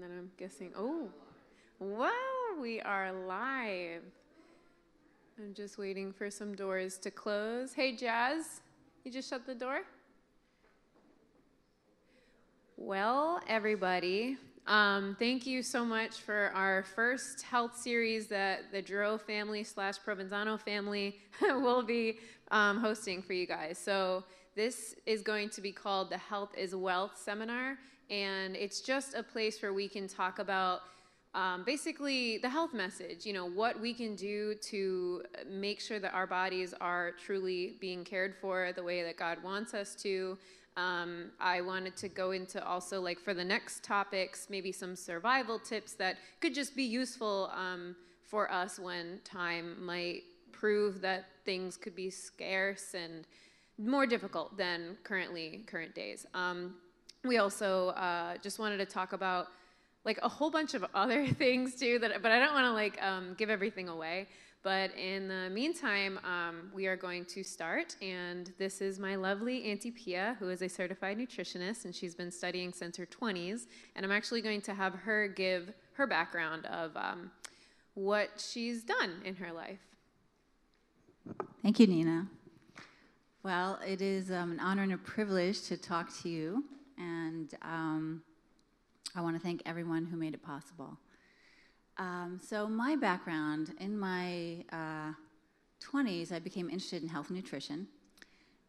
And then I'm guessing, oh, wow, we are live. I'm just waiting for some doors to close. Hey, Jazz, you just shut the door? Well, everybody, thank you so much for our first health series that the Girod family / Provenzano family will be hosting for you guys. So this is going to be called the Health is Wealth Seminar, and it's just a place where we can talk about basically the health message, what we can do to make sure that our bodies are truly being cared for the way that God wants us to. I wanted to go into also, like, for the next topics, maybe some survival tips that could just be useful for us when time might prove that things could be scarce and more difficult than current days. We also just wanted to talk about like a whole bunch of other things too, but I don't want to give everything away. But in the meantime, we are going to start, and this is my lovely Auntie Pieta, who is a certified nutritionist, and she's been studying since her 20s, and I'm actually going to have her give her background of what she's done in her life. Thank you, Nina. Well, it is an honor and a privilege to talk to you, and I want to thank everyone who made it possible. So my background, in my 20s, I became interested in health and nutrition,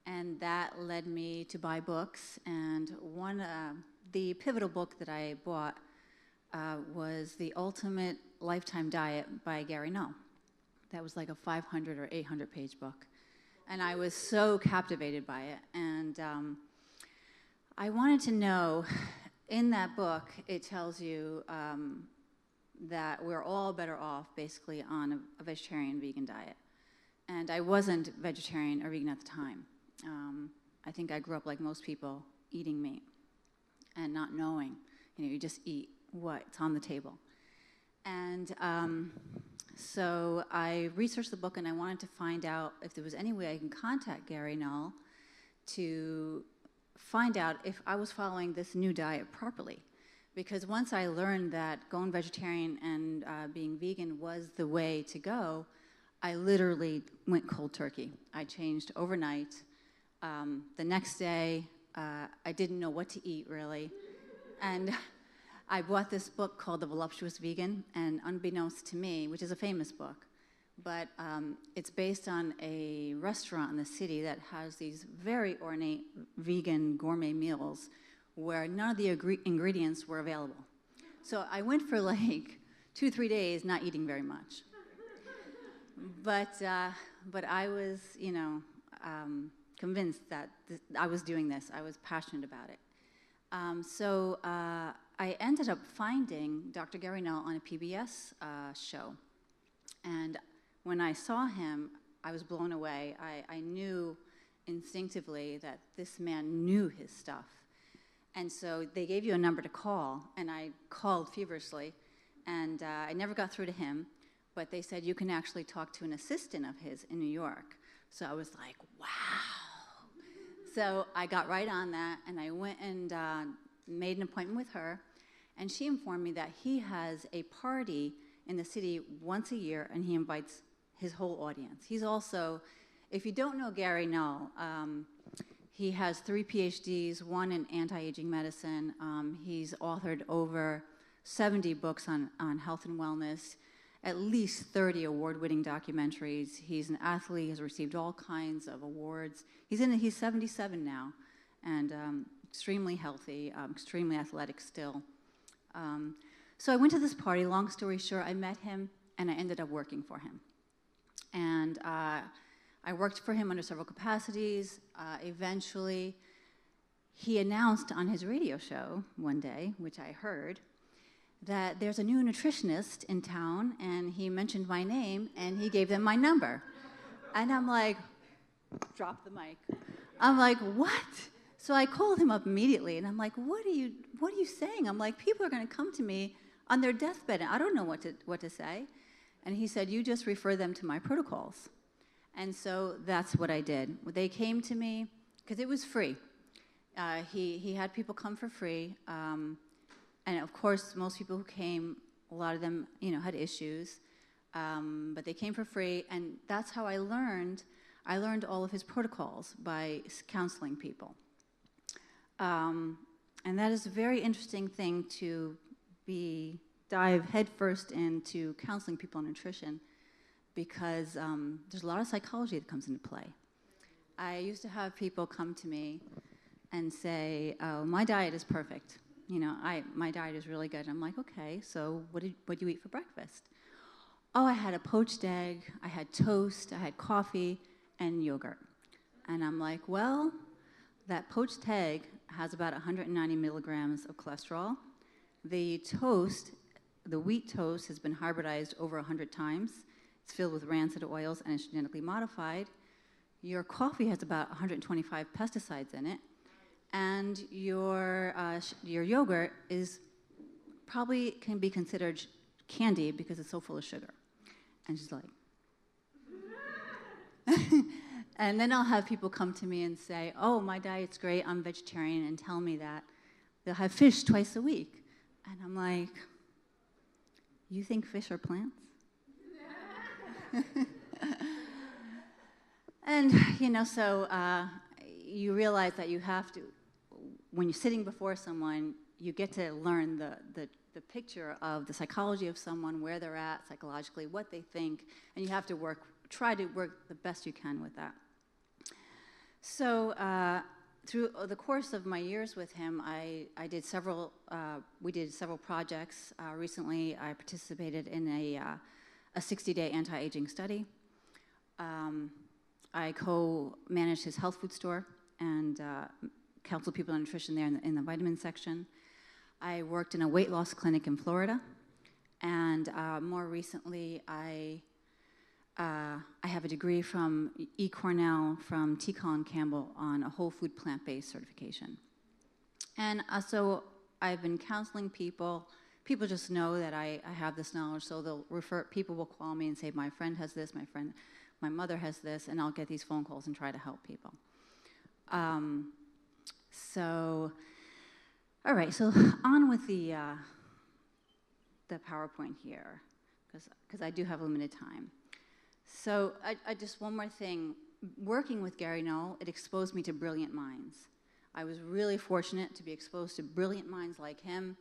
and that led me to buy books. And the pivotal book that I bought was The Ultimate Lifetime Diet by Gary Null. That was like a 500 or 800-page book, and I was so captivated by it. And I wanted to know, in that book, it tells you that we're all better off basically on a vegetarian vegan diet. And I wasn't vegetarian or vegan at the time. I think I grew up like most people, eating meat and not knowing. You just eat what's on the table. And so I researched the book, and I wanted to find out if there was any way I can contact Gary Null to find out if I was following this new diet properly. Because once I learned that going vegetarian and being vegan was the way to go, I literally went cold turkey. I changed overnight. The next day, I didn't know what to eat, really. And I bought this book called The Voluptuous Vegan, and unbeknownst to me, which is a famous book, but it's based on a restaurant in the city that has these very ornate vegan gourmet meals where none of the ingredients were available. So I went for like 2-3 days not eating very much. But I was, convinced that I was doing this. I was passionate about it. So I ended up finding Dr. Gary Null on a PBS show. And when I saw him, I was blown away. I knew instinctively that this man knew his stuff. And so they gave you a number to call, and I called feverishly, and I never got through to him, but they said you can actually talk to an assistant of his in New York. So I was like, wow. So I got right on that, and I went and made an appointment with her, and she informed me that he has a party in the city once a year, and he invites his whole audience. He's also, if you don't know Gary Null, he has 3 PhDs, 1 in anti-aging medicine. He's authored over 70 books on health and wellness, at least 30 award-winning documentaries. He's an athlete, has received all kinds of awards. He's 77 now, and extremely healthy, extremely athletic still. So I went to this party. Long story short, I met him, and I ended up working for him. And I worked for him under several capacities. Eventually, he announced on his radio show one day, which I heard, that there's a new nutritionist in town, and he mentioned my name, and he gave them my number. And I'm like, drop the mic. I'm like, what? So I called him up immediately, and I'm like, what are you saying? I'm like, people are going to come to me on their deathbed, and I don't know what to say. And he said, you just refer them to my protocols. And so that's what I did. They came to me, because it was free. He had people come for free. And of course, most people who came, a lot of them, had issues, but they came for free, and that's how I learned. I learned all of his protocols by counseling people. And that is a very interesting thing to dive headfirst into counseling people on nutrition, because there's a lot of psychology that comes into play. I used to have people come to me and say, "Oh, my diet is perfect. My diet is really good." I'm like, "Okay, so what do you eat for breakfast?" "Oh, I had a poached egg, I had toast, I had coffee, and yogurt." And I'm like, "Well, that poached egg has about 190 milligrams of cholesterol. The wheat toast has been hybridized over 100 times. It's filled with rancid oils and it's genetically modified. Your coffee has about 125 pesticides in it. And your yogurt probably can be considered candy because it's so full of sugar." And she's like, and then I'll have people come to me and say, "Oh, my diet's great, I'm vegetarian," and tell me that they'll have fish twice a week. And I'm like, "You think fish are plants?" And, so you realize that you have to, when you're sitting before someone, you get to learn the picture of the psychology of someone, where they're at psychologically, what they think, and you have to try to work the best you can with that. So through the course of my years with him, we did several projects. Recently, I participated in a 60-day anti-aging study. I co-managed his health food store and counseled people on nutrition there in the vitamin section. I worked in a weight loss clinic in Florida, and more recently, I have a degree from Cornell from T. Colin Campbell on a whole food plant-based certification. And so I've been counseling people. People just know that I have this knowledge, so people will call me and say, "My friend has this, my mother has this," and I'll get these phone calls and try to help people. All right, so on with the PowerPoint here, because I do have limited time. So I just, one more thing. Working with Gary Null, it exposed me to brilliant minds. I was really fortunate to be exposed to brilliant minds like him,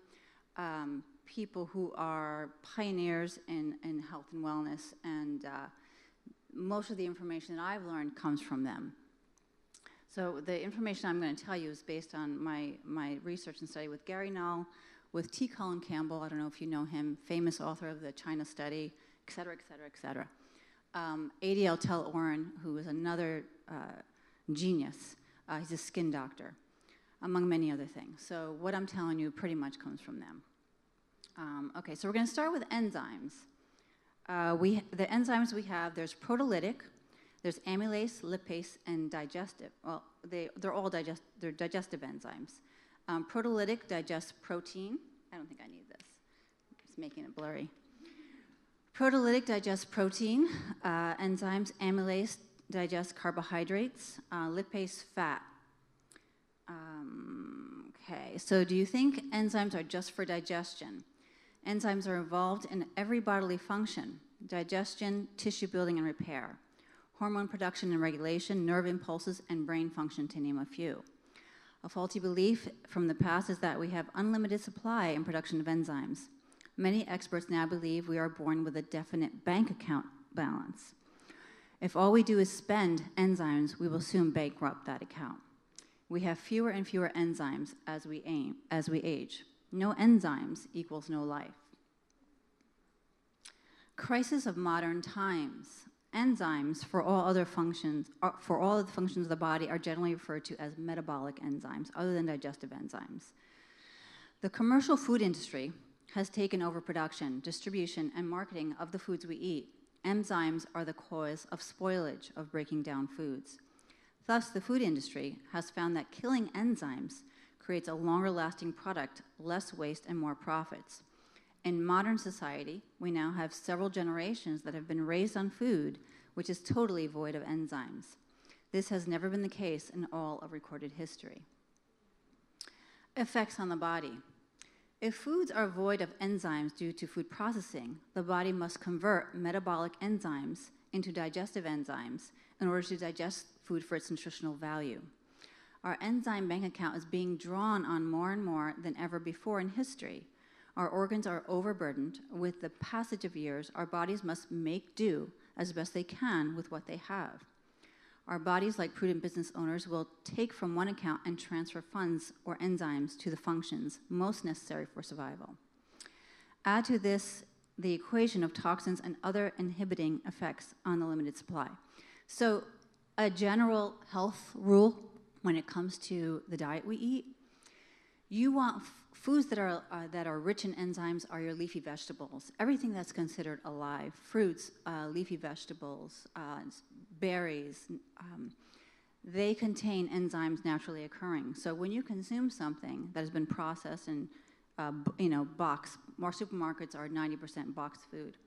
people who are pioneers in health and wellness, and most of the information that I've learned comes from them. So the information I'm going to tell you is based on my research and study with Gary Null, with T. Colin Campbell, I don't know if you know him, famous author of the China study, et cetera, et cetera, et cetera. ADL Tel Oren, who is another genius. He's a skin doctor, among many other things. So what I'm telling you pretty much comes from them. Okay, so we're going to start with enzymes. The enzymes we have, there's proteolytic, there's amylase, lipase, and digestive. Well, they're digestive enzymes. Proteolytic digests protein. I don't think I need this. It's making it blurry. Proteolytic digests protein. Enzymes, amylase digests carbohydrates. Lipase, fat. Okay, so do you think enzymes are just for digestion? Enzymes are involved in every bodily function: digestion, tissue building and repair, hormone production and regulation, nerve impulses, and brain function, to name a few. A faulty belief from the past is that we have unlimited supply and production of enzymes. Many experts now believe we are born with a definite bank account balance. If all we do is spend enzymes, we will soon bankrupt that account. We have fewer and fewer enzymes as we age. No enzymes equals no life. Crisis of modern times. Enzymes, for all other functions, for all of the functions of the body, are generally referred to as metabolic enzymes, other than digestive enzymes. The commercial food industry has taken over production, distribution, and marketing of the foods we eat. Enzymes are the cause of spoilage of breaking down foods. Thus, the food industry has found that killing enzymes creates a longer-lasting product, less waste, and more profits. In modern society, we now have several generations that have been raised on food which is totally void of enzymes. This has never been the case in all of recorded history. Effects on the body. If foods are void of enzymes due to food processing, the body must convert metabolic enzymes into digestive enzymes in order to digest food for its nutritional value. Our enzyme bank account is being drawn on more and more than ever before in history. Our organs are overburdened. With the passage of years, our bodies must make do as best they can with what they have. Our bodies, like prudent business owners, will take from one account and transfer funds or enzymes to the functions most necessary for survival. Add to this the equation of toxins and other inhibiting effects on the limited supply. So a general health rule when it comes to the diet we eat, you want foods that are rich in enzymes are your leafy vegetables. Everything that's considered alive, fruits, leafy vegetables, berries, they contain enzymes naturally occurring. So when you consume something that has been processed in, box, more supermarkets are 90% boxed food.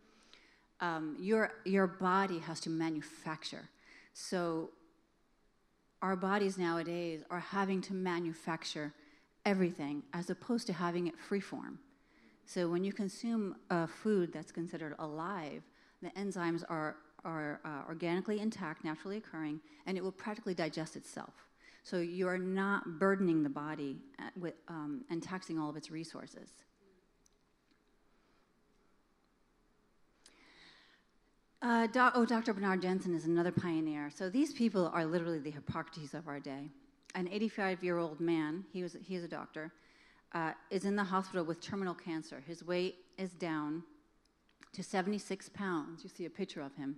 Your body has to manufacture. So our bodies nowadays are having to manufacture everything as opposed to having it freeform. So when you consume a food that's considered alive, the enzymes are organically intact, naturally occurring, and it will practically digest itself. So you are not burdening the body with and taxing all of its resources. Dr. Bernard Jensen is another pioneer. So these people are literally the Hippocrates of our day. An 85-year-old man, he is a doctor, is in the hospital with terminal cancer. His weight is down to 76 pounds. You see a picture of him.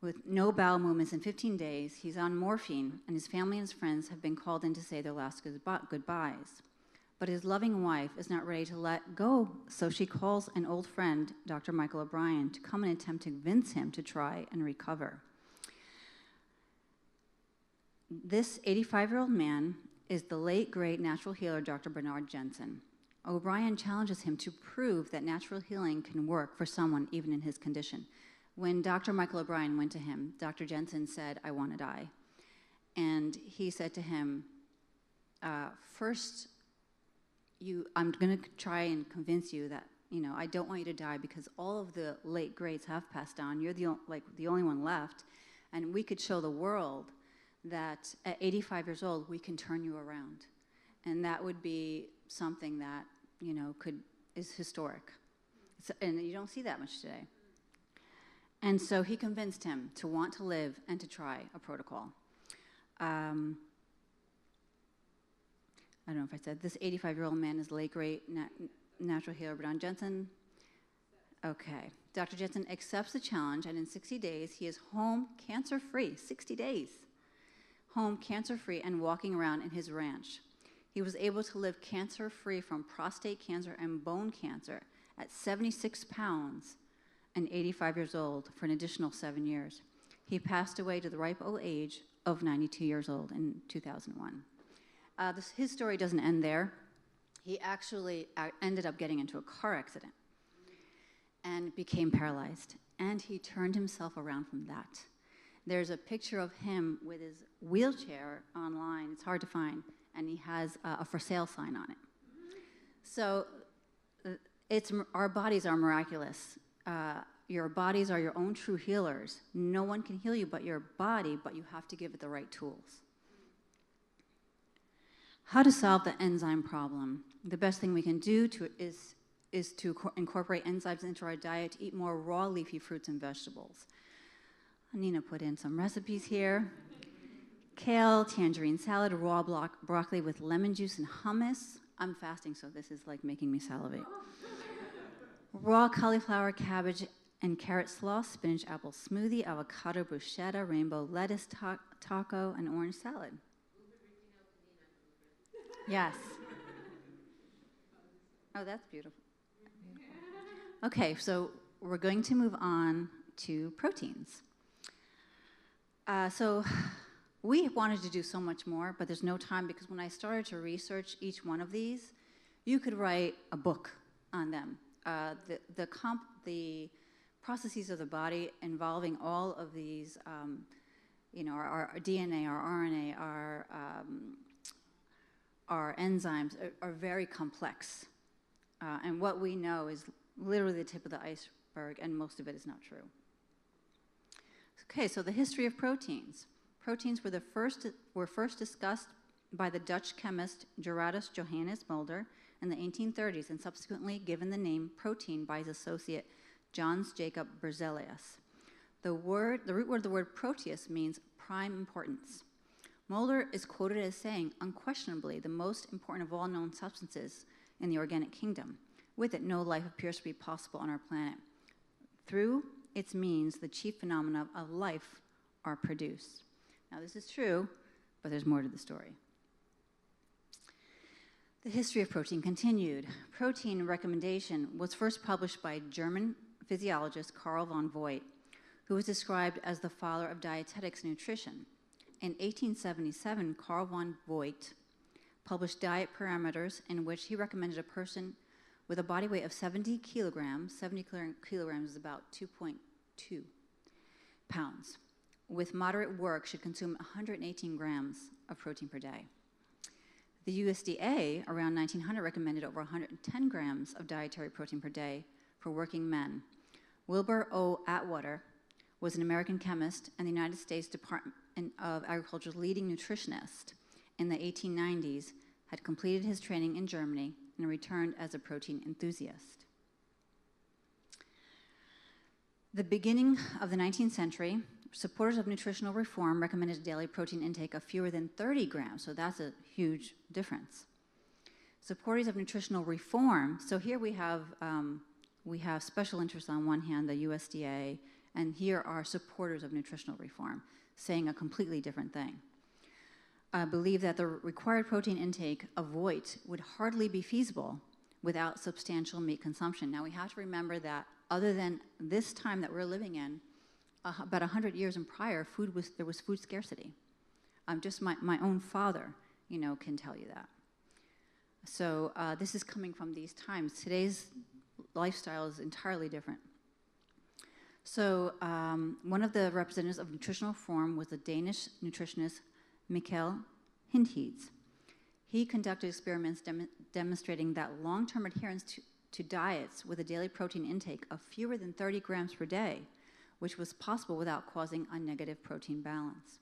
With no bowel movements in 15 days, he's on morphine, and his family and his friends have been called in to say their last goodbyes. But his loving wife is not ready to let go, so she calls an old friend, Dr. Michael O'Brien, to come and attempt to convince him to try and recover. This 85-year-old man is the late, great natural healer, Dr. Bernard Jensen. O'Brien challenges him to prove that natural healing can work for someone even in his condition. When Dr. Michael O'Brien went to him, Dr. Jensen said, "I want to die." And he said to him, first, I'm going to try and convince you that, I don't want you to die because all of the late greats have passed on. You're the only one left. And we could show the world that at 85 years old, we can turn you around. And that would be something that, is historic. And you don't see that much today. And so he convinced him to want to live and to try a protocol. I don't know if I said, this 85-year-old man is the late, great natural healer, Bernard Jensen. Okay. Dr. Jensen accepts the challenge, and in 60 days, he is home cancer-free. 60 days. Home cancer-free and walking around in his ranch. He was able to live cancer-free from prostate cancer and bone cancer at 76 pounds and 85 years old for an additional 7 years. He passed away to the ripe old age of 92 years old in 2001. His story doesn't end there. He actually ended up getting into a car accident and became paralyzed. And he turned himself around from that. There's a picture of him with his wheelchair online. It's hard to find. And he has a for sale sign on it. So our bodies are miraculous. Your bodies are your own true healers. No one can heal you but your body, but you have to give it the right tools. How to solve the enzyme problem? The best thing we can do is to incorporate enzymes into our diet, to eat more raw leafy fruits and vegetables. Nina put in some recipes here. Kale, tangerine salad, raw broccoli with lemon juice and hummus. I'm fasting, so this is like making me salivate. Raw cauliflower, cabbage, and carrot slaw, spinach apple smoothie, avocado bruschetta, rainbow lettuce taco, and orange salad. Yes. Oh, that's beautiful. Okay, so we're going to move on to proteins. So we wanted to do so much more, but there's no time because when I started to research each one of these, you could write a book on them. The processes of the body involving all of these, our DNA, our RNA, our enzymes are very complex. And what we know is literally the tip of the iceberg, and most of it is not true. Okay, so the history of proteins. Proteins were first discussed by the Dutch chemist Gerardus Johannes Mulder in the 1830s, and subsequently given the name protein by his associate Jöns Jacob Berzelius. The root word of the word proteus means prime importance. Mulder is quoted as saying, unquestionably, the most important of all known substances in the organic kingdom. With it, no life appears to be possible on our planet. Through its means, the chief phenomena of life are produced. Now, this is true, but there's more to the story. The history of protein continued. Protein recommendation was first published by German physiologist Carl von Voigt, who was described as the father of dietetics and nutrition. In 1877, Carl von Voigt published diet parameters in which he recommended a person with a body weight of 70 kilograms, 70 kilograms is about 2.2 pounds, with moderate work should consume 118 grams of protein per day. The USDA, around 1900, recommended over 110 grams of dietary protein per day for working men. Wilbur O. Atwater was an American chemist and the United States Department of Agriculture's leading nutritionist in the 1890s, had completed his training in Germany and returned as a protein enthusiast. The beginning of the 19th century, supporters of nutritional reform recommended a daily protein intake of fewer than 30 grams, so that's a huge difference. Supporters of nutritional reform, so here we have special interests on one hand, the USDA, and here are supporters of nutritional reform, saying a completely different thing. Believe that the required protein intake of Voigt would hardly be feasible without substantial meat consumption. Now we have to remember that other than this time that we're living in, about 100 years and prior, there was food scarcity. Just my own father, can tell you that. So this is coming from these times. Today's lifestyle is entirely different. So one of the representatives of nutritional reform was the Danish nutritionist Michael Hindhedes. He conducted experiments demonstrating that long-term adherence to diets with a daily protein intake of fewer than 30 grams per day, which was possible without causing a negative protein balance.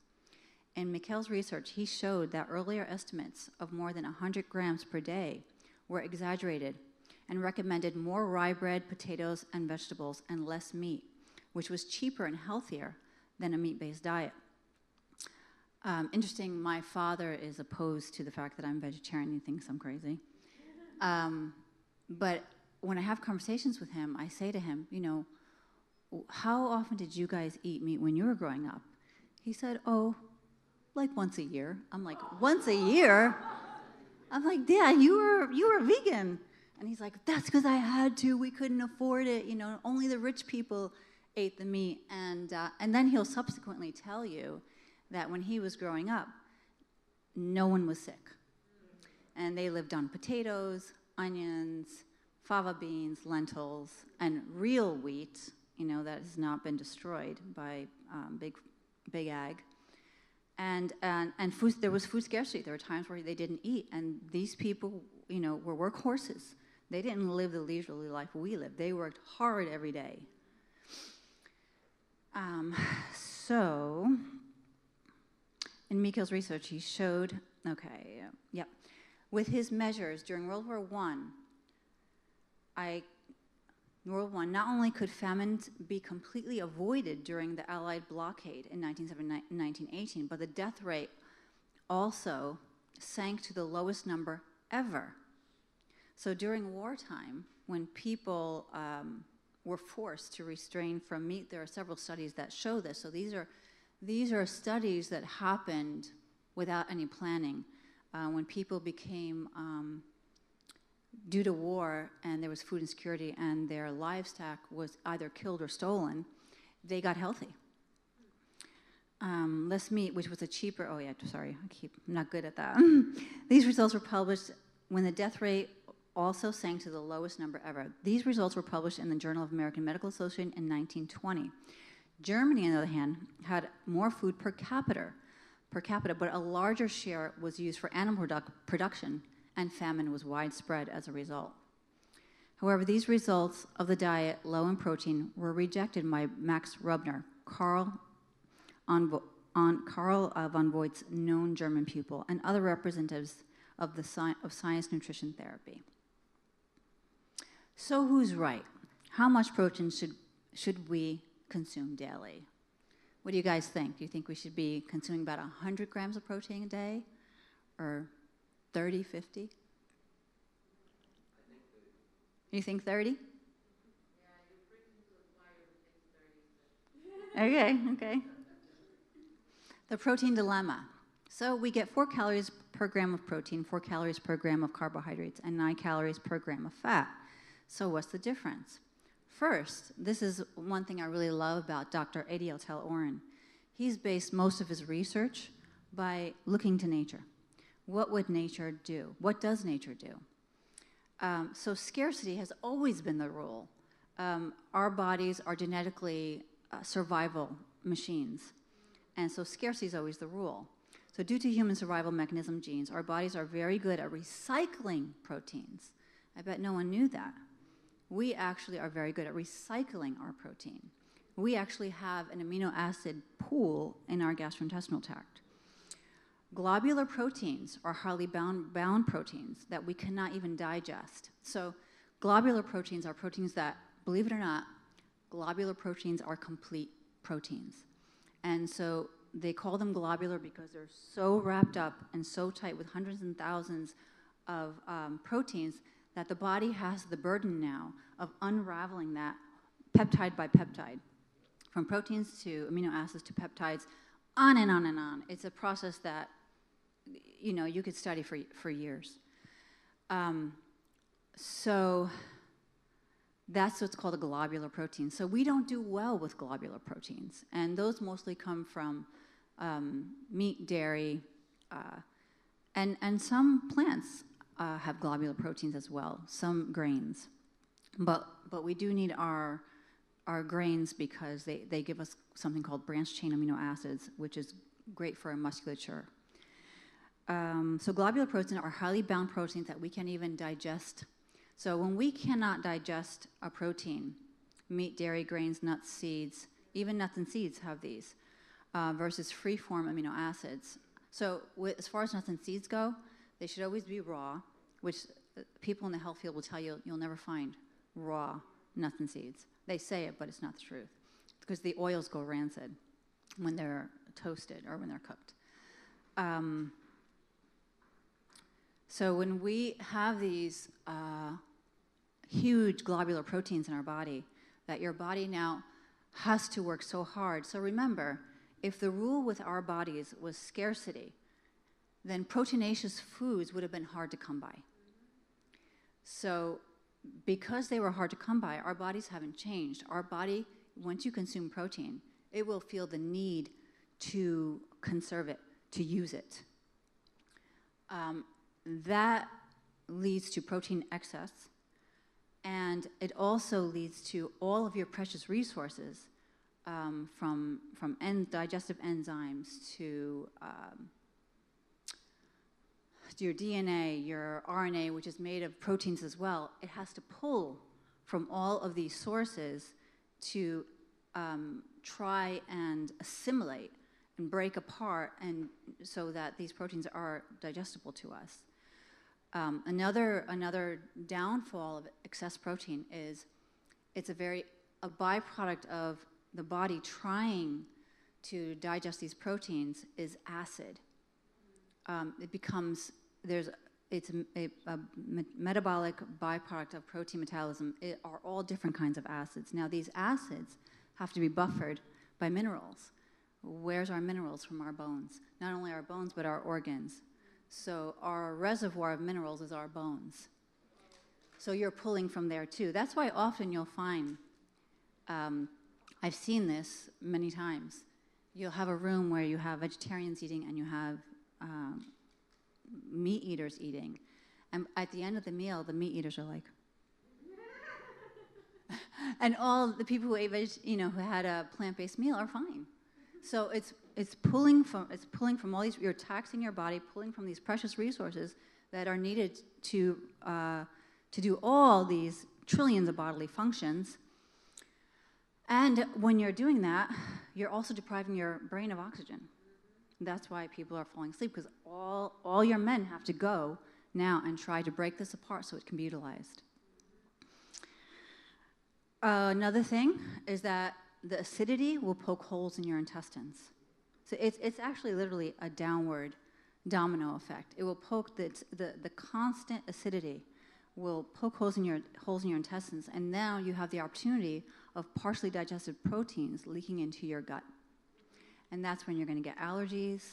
In Michael's research, he showed that earlier estimates of more than 100 grams per day were exaggerated and recommended more rye bread, potatoes, and vegetables, and less meat, which was cheaper and healthier than a meat-based diet. Interesting, my father is opposed to the fact that I'm vegetarian. He thinks I'm crazy. But when I have conversations with him, I say to him, how often did you guys eat meat when you were growing up? He said, like once a year. I'm like, once a year? I'm like, Dad, you were vegan. And he's like, that's because I had to. We couldn't afford it. Only the rich people ate the meat. And then he'll subsequently tell you that when he was growing up, no one was sick. And they lived on potatoes, onions, fava beans, lentils, and real wheat, that has not been destroyed by big ag. And food, there was food scarcity. There were times where they didn't eat. And these people, were workhorses. They didn't live the leisurely life we lived. They worked hard every day. So in Michael's research, he showed, with his measures during World War I, not only could famine be completely avoided during the Allied blockade in 1918, but the death rate also sank to the lowest number ever. So during wartime, when people were forced to restrain from meat, there are several studies that show this. So these are studies that happened without any planning. When people became, due to war and there was food insecurity and their livestock was either killed or stolen, they got healthy. Less meat, which was a cheaper, I'm not good at that. These results were published when the death rate also sank to the lowest number ever. These results were published in the Journal of American Medical Association in 1920. Germany, on the other hand, had more food per capita, per capita, but a larger share was used for animal production, and famine was widespread as a result. However, these results of the diet low in protein were rejected by Max Rubner, Karl von Voigt's known German pupil, and other representatives of science nutrition therapy. So who's right? How much protein should we consume daily? What do you guys think? Do you think we should be consuming about 100 grams of protein a day, or 30, 50? You think 30? Okay. The protein dilemma. So we get 4 calories per gram of protein, 4 calories per gram of carbohydrates, and 9 calories per gram of fat. So what's the difference? First, this is one thing I really love about Dr. Adiel Tel-Oren. He's based most of his research by looking to nature. What would nature do? What does nature do? So scarcity has always been the rule. Our bodies are genetically survival machines, and so scarcity is always the rule. So due to human survival mechanism genes, our bodies are very good at recycling proteins. I bet no one knew that. We actually are very good at recycling our protein. We actually have an amino acid pool in our gastrointestinal tract. Globular proteins are highly bound proteins that we cannot even digest. So globular proteins are proteins that, believe it or not, globular proteins are complete proteins. And so they call them globular because they're so wrapped up and so tight with hundreds and thousands of proteins that the body has the burden now of unraveling that peptide by peptide, from proteins to amino acids to peptides, on and on and on. It's a process that, you know, you could study for years. So that's what's called a globular protein. So we don't do well with globular proteins, and those mostly come from meat, dairy, and some plants have globular proteins as well, some grains. But we do need our grains because they give us something called branched chain amino acids, which is great for our musculature. So globular proteins are highly bound proteins that we can't even digest. So when we cannot digest a protein, meat, dairy, grains, nuts, seeds, even nuts and seeds have these, versus free-form amino acids. So as far as nuts and seeds go, they should always be raw, which people in the health field will tell you you'll never find raw nuts and seeds. They say it, but it's not the truth, because the oils go rancid when they're toasted or when they're cooked. So when we have these huge globular proteins in our body, that your body now has to work so hard. So remember, if the rule with our bodies was scarcity, then proteinaceous foods would have been hard to come by. So because they were hard to come by, our bodies haven't changed. Our body, once you consume protein, it will feel the need to conserve it, to use it. That leads to protein excess, and it also leads to all of your precious resources, from digestive enzymes to your DNA, your RNA, which is made of proteins as well. It has to pull from all of these sources to try and assimilate and break apart, and so that these proteins are digestible to us. Another downfall of excess protein is it's a byproduct of the body trying to digest these proteins is acid. It's a metabolic byproduct of protein metabolism. It are all different kinds of acids. Now these acids have to be buffered by minerals. Where's our minerals? From our bones. Not only our bones, but our organs. So our reservoir of minerals is our bones. So you're pulling from there too. That's why often you'll find, I've seen this many times, you'll have a room where you have vegetarians eating and you have meat eaters eating. And at the end of the meal, the meat eaters are like, and all the people who ate, who had a plant-based meal are fine. So it's pulling from all these. You're taxing your body, pulling from these precious resources that are needed to do all these trillions of bodily functions. And when you're doing that, you're also depriving your brain of oxygen. That's why people are falling asleep, because all your men have to go now and try to break this apart so it can be utilized. Another thing is that the acidity will poke holes in your intestines. So it's actually literally a downward domino effect. It will poke the constant acidity will poke holes in your intestines, and now you have the opportunity of partially digested proteins leaking into your gut. And that's when you're going to get allergies,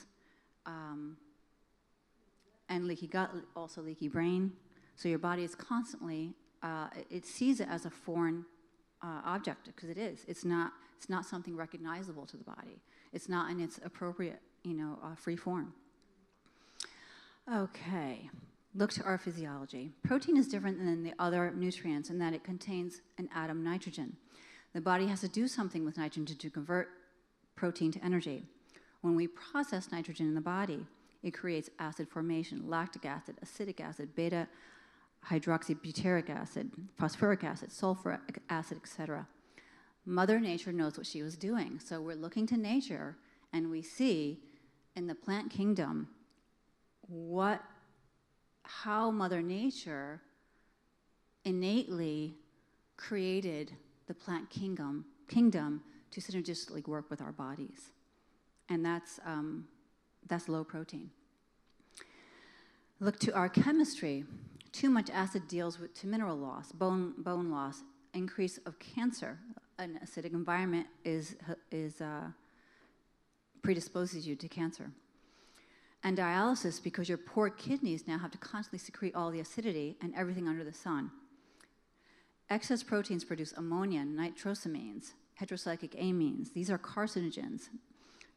and leaky gut, also leaky brain. So your body is constantly, it sees it as a foreign object, because it is. It's not something recognizable to the body. It's not in its appropriate, free form. Okay, look to our physiology. Protein is different than the other nutrients in that it contains an atom nitrogen. The body has to do something with nitrogen to convert protein to energy. When we process nitrogen in the body, it creates acid formation, lactic acid, acetic acid, beta hydroxybutyric acid, phosphoric acid, sulfuric acid, etc. Mother Nature knows what she was doing. So we're looking to nature, and we see in the plant kingdom how Mother Nature innately created the plant kingdom to synergistically work with our bodies. And that's low protein. Look to our chemistry. Too much acid deals to mineral loss, bone loss, increase of cancer. An acidic environment predisposes you to cancer. And dialysis, because your poor kidneys now have to constantly secrete all the acidity and everything under the sun. Excess proteins produce ammonia, nitrosamines, heterocyclic amines. These are carcinogens.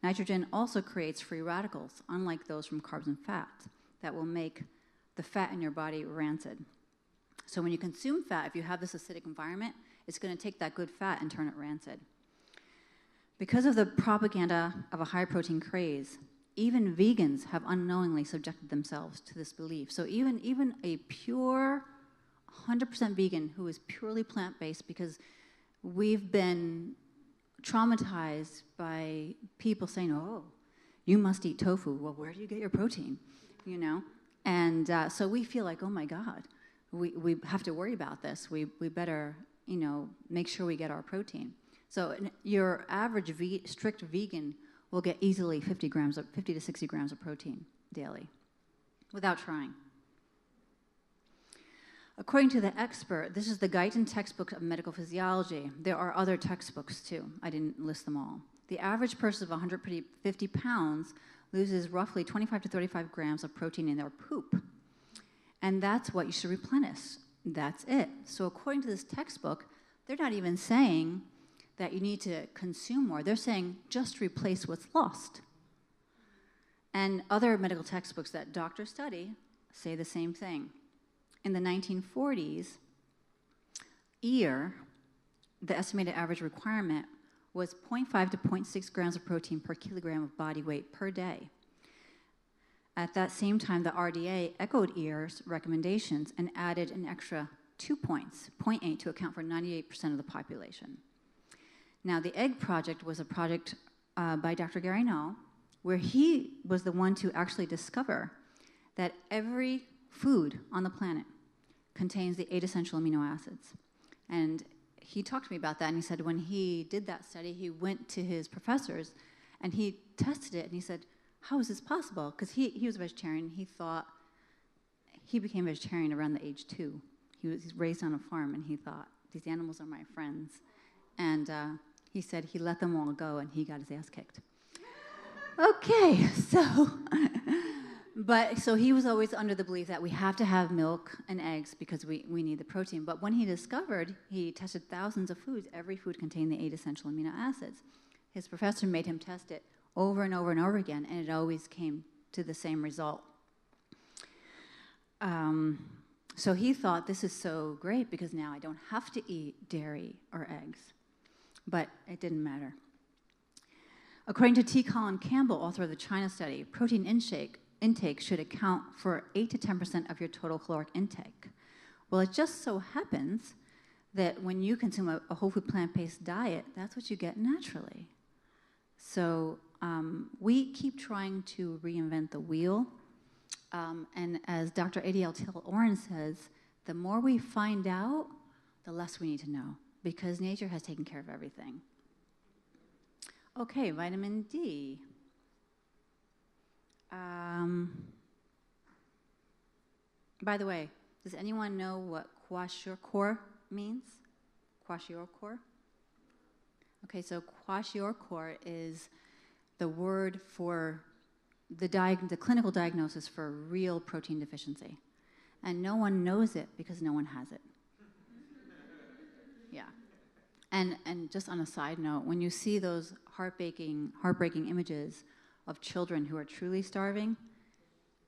Nitrogen also creates free radicals, unlike those from carbs and fats, that will make the fat in your body rancid. So when you consume fat, if you have this acidic environment, it's going to take that good fat and turn it rancid. Because of the propaganda of a high protein craze, even vegans have unknowingly subjected themselves to this belief. So even a pure 100% vegan who is purely plant-based, because we've been traumatized by people saying, oh, you must eat tofu. Well, where do you get your protein? And so we feel like, oh my God, we have to worry about this. We better, make sure we get our protein. So your average strict vegan will get easily 50 to 60 grams of protein daily without trying. According to the expert, this is the Guyton textbook of medical physiology. There are other textbooks too. I didn't list them all. The average person of 150 pounds loses roughly 25 to 35 grams of protein in their poop. And that's what you should replenish. That's it. So according to this textbook, they're not even saying that you need to consume more. They're saying just replace what's lost. And other medical textbooks that doctors study say the same thing. In the 1940s, the estimated average requirement was 0.5 to 0.6 grams of protein per kilogram of body weight per day. At that same time, the RDA echoed ear's recommendations and added an extra 2 points, 0.8, to account for 98% of the population. Now, the Egg Project was a project by Dr. Gary Null, where he was the one to actually discover that every food on the planet contains the 8 essential amino acids. And he talked to me about that, and he said when he did that study, he went to his professors, and he tested it, and he said, how is this possible? Because he was a vegetarian. He became vegetarian around the age 2. He's raised on a farm, and he thought, these animals are my friends. And he said he let them all go, and he got his ass kicked. Okay, so he was always under the belief that we have to have milk and eggs because we need the protein. But when he tested thousands of foods. Every food contained the 8 essential amino acids. His professor made him test it over and over and over again, and it always came to the same result. So he thought, this is so great because now I don't have to eat dairy or eggs. But it didn't matter. According to T. Colin Campbell, author of the China study, protein intake should account for 8 to 10% of your total caloric intake. Well, it just so happens that when you consume a whole food plant-based diet, that's what you get naturally. So we keep trying to reinvent the wheel. And as Dr. Adiel Till-Oren says, the more we find out, the less we need to know, because nature has taken care of everything. Okay, vitamin D. By the way, does anyone know what kwashiorkor means? Kwashiorkor? Okay, so kwashiorkor is the word for the clinical diagnosis for real protein deficiency. And no one knows it because no one has it. Yeah. And just on a side note, when you see those heartbreaking images of children who are truly starving,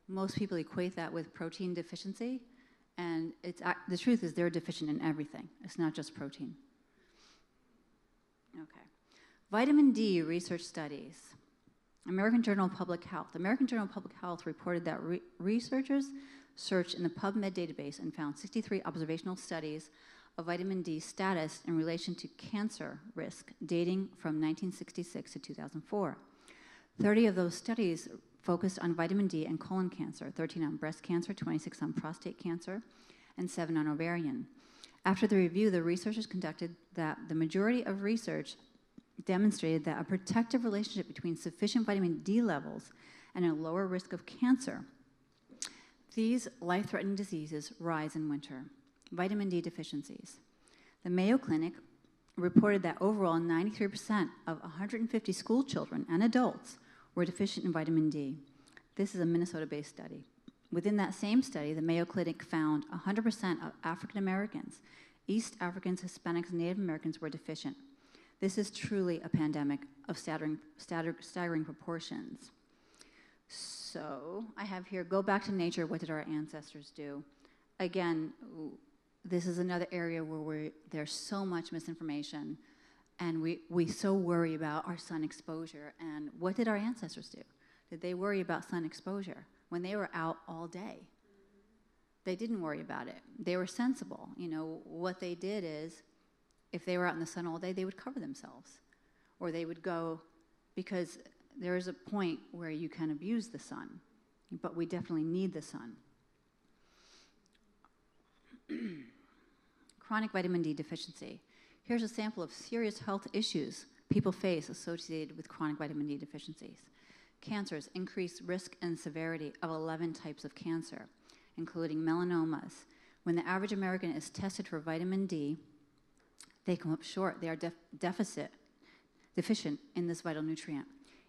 most people equate that with protein deficiency, and the truth is they're deficient in everything. It's not just protein. Okay. Vitamin D research studies. American Journal of Public Health. The American Journal of Public Health reported that researchers searched in the PubMed database and found 63 observational studies of vitamin D status in relation to cancer risk dating from 1966 to 2004. 30 of those studies focused on vitamin D and colon cancer, 13 on breast cancer, 26 on prostate cancer, and 7 on ovarian. After the review, the researchers conducted that the majority of research demonstrated that a protective relationship between sufficient vitamin D levels and a lower risk of cancer. These life-threatening diseases rise in winter. Vitamin D deficiencies. The Mayo Clinic reported that overall 93% of 150 school children and adults were deficient in vitamin D. This is a Minnesota-based study. Within that same study, the Mayo Clinic found 100% of African Americans, East Africans, Hispanics, and Native Americans were deficient. This is truly a pandemic of staggering proportions. So I have here, go back to nature, what did our ancestors do? Again, this is another area where there's so much misinformation, and we so worry about our sun exposure. And what did our ancestors do? Did they worry about sun exposure when they were out all day? They didn't worry about it. They were sensible. You know, what they did is, if they were out in the sun all day, they would cover themselves. Or they would go, because there is a point where you can abuse the sun, but we definitely need the sun. Chronic vitamin D deficiency. Here's a sample of serious health issues people face associated with chronic vitamin D deficiencies. Cancers increase risk and severity of 11 types of cancer, including melanomas. When the average American is tested for vitamin D, they come up short. They are deficient in this vital nutrient,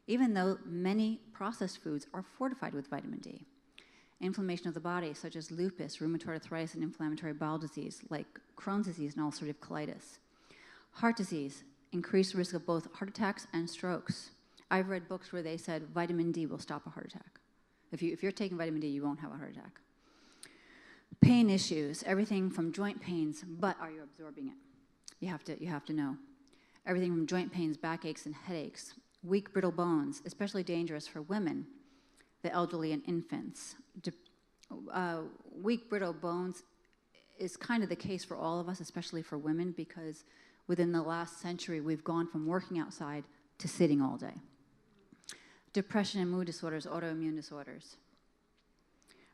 even though many processed foods are fortified with vitamin D. Inflammation of the body, such as lupus, rheumatoid arthritis, and inflammatory bowel disease, like Crohn's disease and ulcerative colitis. Heart disease, increased risk of both heart attacks and strokes. I've read books where they said vitamin D will stop a heart attack. If you're taking vitamin D, you won't have a heart attack. Pain issues, everything from joint pains, but are you absorbing it? You have to know. Everything from joint pains, backaches, and headaches. Weak, brittle bones, especially dangerous for women, the elderly, and infants. Weak, brittle bones is kind of the case for all of us, especially for women, because within the last century, we've gone from working outside to sitting all day. Depression and mood disorders, autoimmune disorders.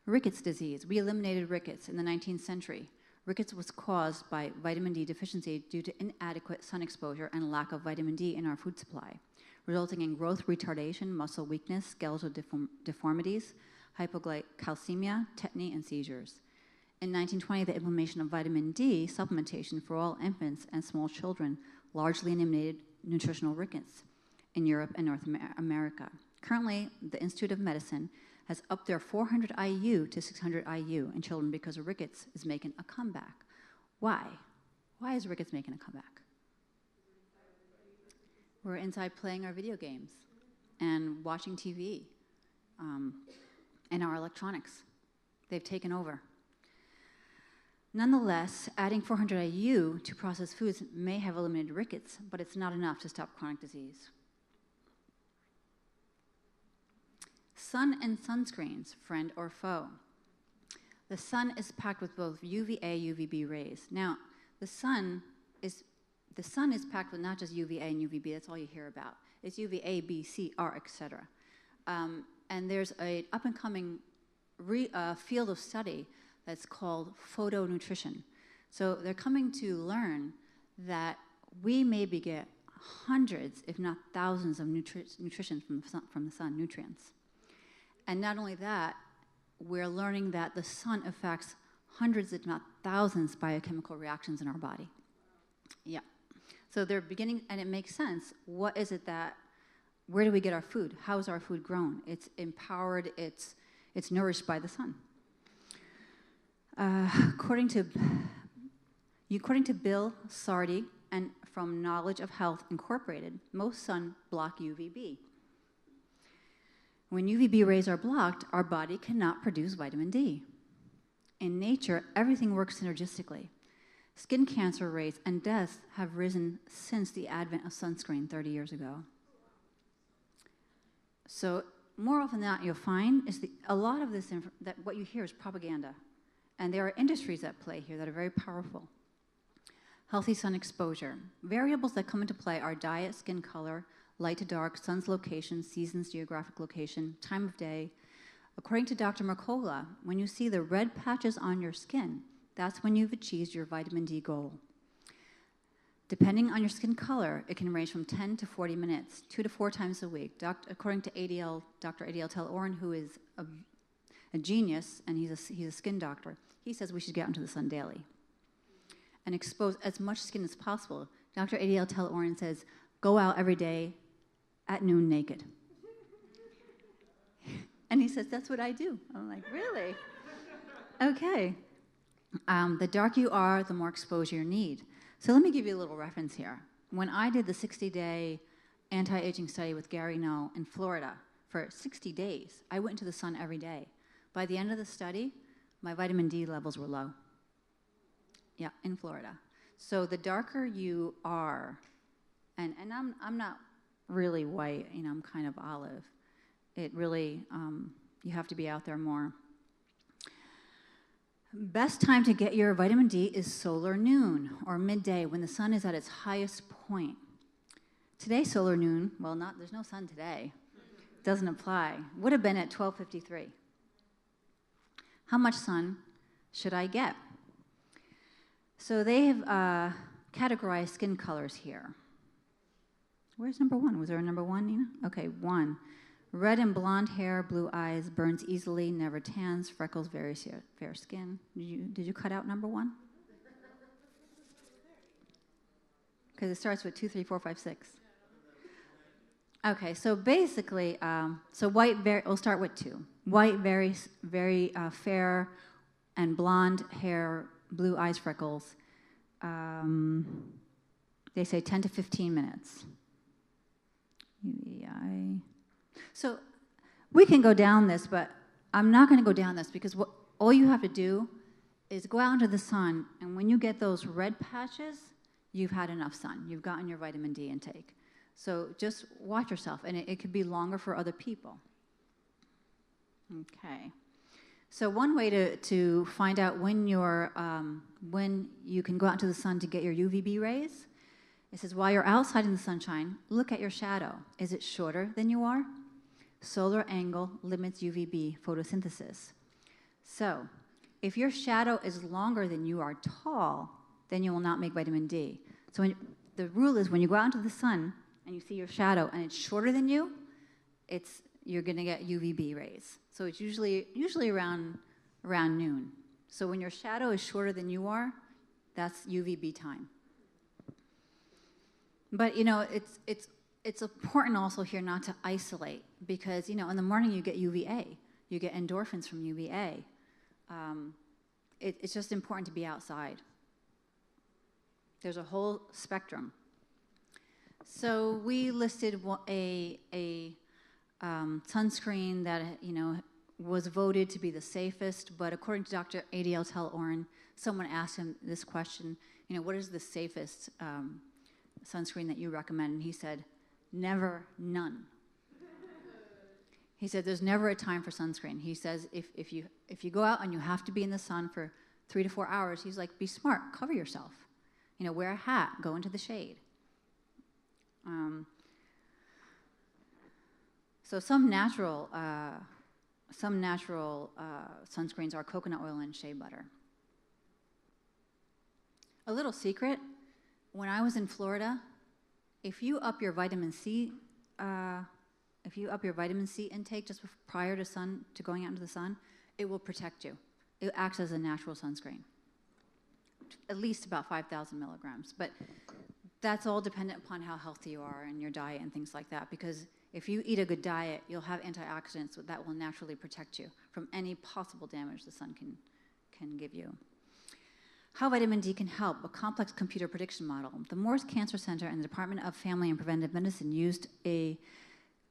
Rickets disease. We eliminated rickets in the 19th century. Rickets was caused by vitamin D deficiency due to inadequate sun exposure and lack of vitamin D in our food supply, resulting in growth retardation, muscle weakness, skeletal deformities, hypoglycemia, tetany, and seizures. In 1920, the implementation of vitamin D supplementation for all infants and small children largely eliminated nutritional rickets in Europe and North America. Currently, the Institute of Medicine has upped their 400 IU to 600 IU in children because rickets is making a comeback. Why? Why is rickets making a comeback? We're inside playing our video games and watching TV and our electronics. They've taken over. Nonetheless, adding 400 IU to processed foods may have eliminated rickets, but it's not enough to stop chronic disease. Sun and sunscreens, friend or foe. The sun is packed with both UVA, UVB rays. Now, the sun is packed with not just UVA and UVB, that's all you hear about. It's UVA, B, C, R, etc. And there's an up-and-coming field of study that's called photonutrition. So they're coming to learn that we maybe get hundreds, if not thousands, of nutrition from the sun, nutrients. And not only that, we're learning that the sun affects hundreds, if not thousands, biochemical reactions in our body. Yeah. So they're beginning, and it makes sense. What is it where do we get our food? How is our food grown? It's empowered, it's nourished by the sun. According to Bill Sardi, and from Knowledge of Health Incorporated, most sun block UVB. When UVB rays are blocked, our body cannot produce vitamin D. In nature, everything works synergistically. Skin cancer rates and deaths have risen since the advent of sunscreen 30 years ago. So more often than not, you'll find is a lot of this, that what you hear is propaganda. And there are industries at play here that are very powerful. Healthy sun exposure. Variables that come into play are diet, skin color, light to dark, sun's location, season's geographic location, time of day. According to Dr. Mercola, when you see the red patches on your skin, that's when you've achieved your vitamin D goal. Depending on your skin color, it can range from 10 to 40 minutes, 2 to 4 times a week. According to Dr. ADL Tel-Oren, who is a genius, and he's a skin doctor, he says we should get out into the sun daily and expose as much skin as possible. Dr. ADL Tel-Oren says, go out every day at noon naked. And he says, that's what I do. I'm like, really? Okay. The darker you are, the more exposure you need. So let me give you a little reference here. When I did the 60-day anti-aging study with Gary Null in Florida for 60 days, I went into the sun every day. By the end of the study, my vitamin D levels were low. Yeah, in Florida. So the darker you are, and I'm not really white, I'm kind of olive. It really, you have to be out there more. Best time to get your vitamin D is solar noon or midday when the sun is at its highest point. Today, solar noon, there's no sun today. Doesn't apply. Would have been at 12:53. How much sun should I get? So they have categorized skin colors here. Where's number one? Was there a number one, Nina? Okay, 1. Red and blonde hair, blue eyes, burns easily, never tans, freckles, very fair skin. Did you cut out number 1? Because it starts with 2, 3, 4, 5, 6. Okay, so basically, white, we'll start with 2. White, very fair, and blonde hair, blue eyes, freckles. They say 10 to 15 minutes. UVI. So we can go down this, but I'm not going to go down this because all you have to do is go out into the sun, and when you get those red patches, you've had enough sun. You've gotten your vitamin D intake. So just watch yourself, and it could be longer for other people. Okay. So one way to find out when you can go out into the sun to get your UVB rays, it says while you're outside in the sunshine, look at your shadow. Is it shorter than you are? Solar angle limits UVB photosynthesis. So if your shadow is longer than you are tall, then you will not make vitamin D. So the rule is when you go out into the sun and you see your shadow and it's shorter than you, you're going to get UVB rays. So it's usually around noon. So when your shadow is shorter than you are, that's UVB time. But it's important also here not to isolate because in the morning you get UVA, you get endorphins from UVA. It's just important to be outside. There's a whole spectrum. So we listed a sunscreen that was voted to be the safest, but according to Dr. ADL Tel-Oren, someone asked him this question, what is the safest sunscreen that you recommend? And he said, never, none. He said there's never a time for sunscreen. He says if you go out and you have to be in the sun for 3 to 4 hours, he's like, be smart, cover yourself. Wear a hat, go into the shade. So some natural sunscreens are coconut oil and shea butter. A little secret, when I was in Florida, if you up your vitamin C intake just prior to going out into the sun, it will protect you. It acts as a natural sunscreen, at least about 5,000 milligrams. But that's all dependent upon how healthy you are and your diet and things like that, because if you eat a good diet, you'll have antioxidants that will naturally protect you from any possible damage the sun can give you. How vitamin D can help, a complex computer prediction model. The Moores Cancer Center and the Department of Family and Preventive Medicine used a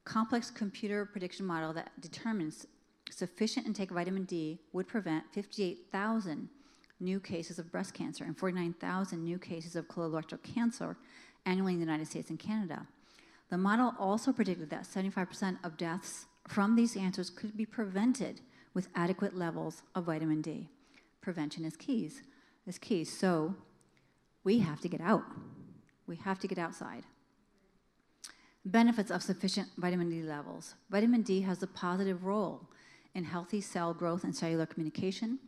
complex computer prediction model that determines sufficient intake of vitamin D would prevent 58,000 new cases of breast cancer and 49,000 new cases of colorectal cancer annually in the United States and Canada. The model also predicted that 75% of deaths from these cancers could be prevented with adequate levels of vitamin D. Prevention is key. So we have to get out. We have to get outside. Benefits of sufficient vitamin D levels. Vitamin D has a positive role in healthy cell growth and cellular communication,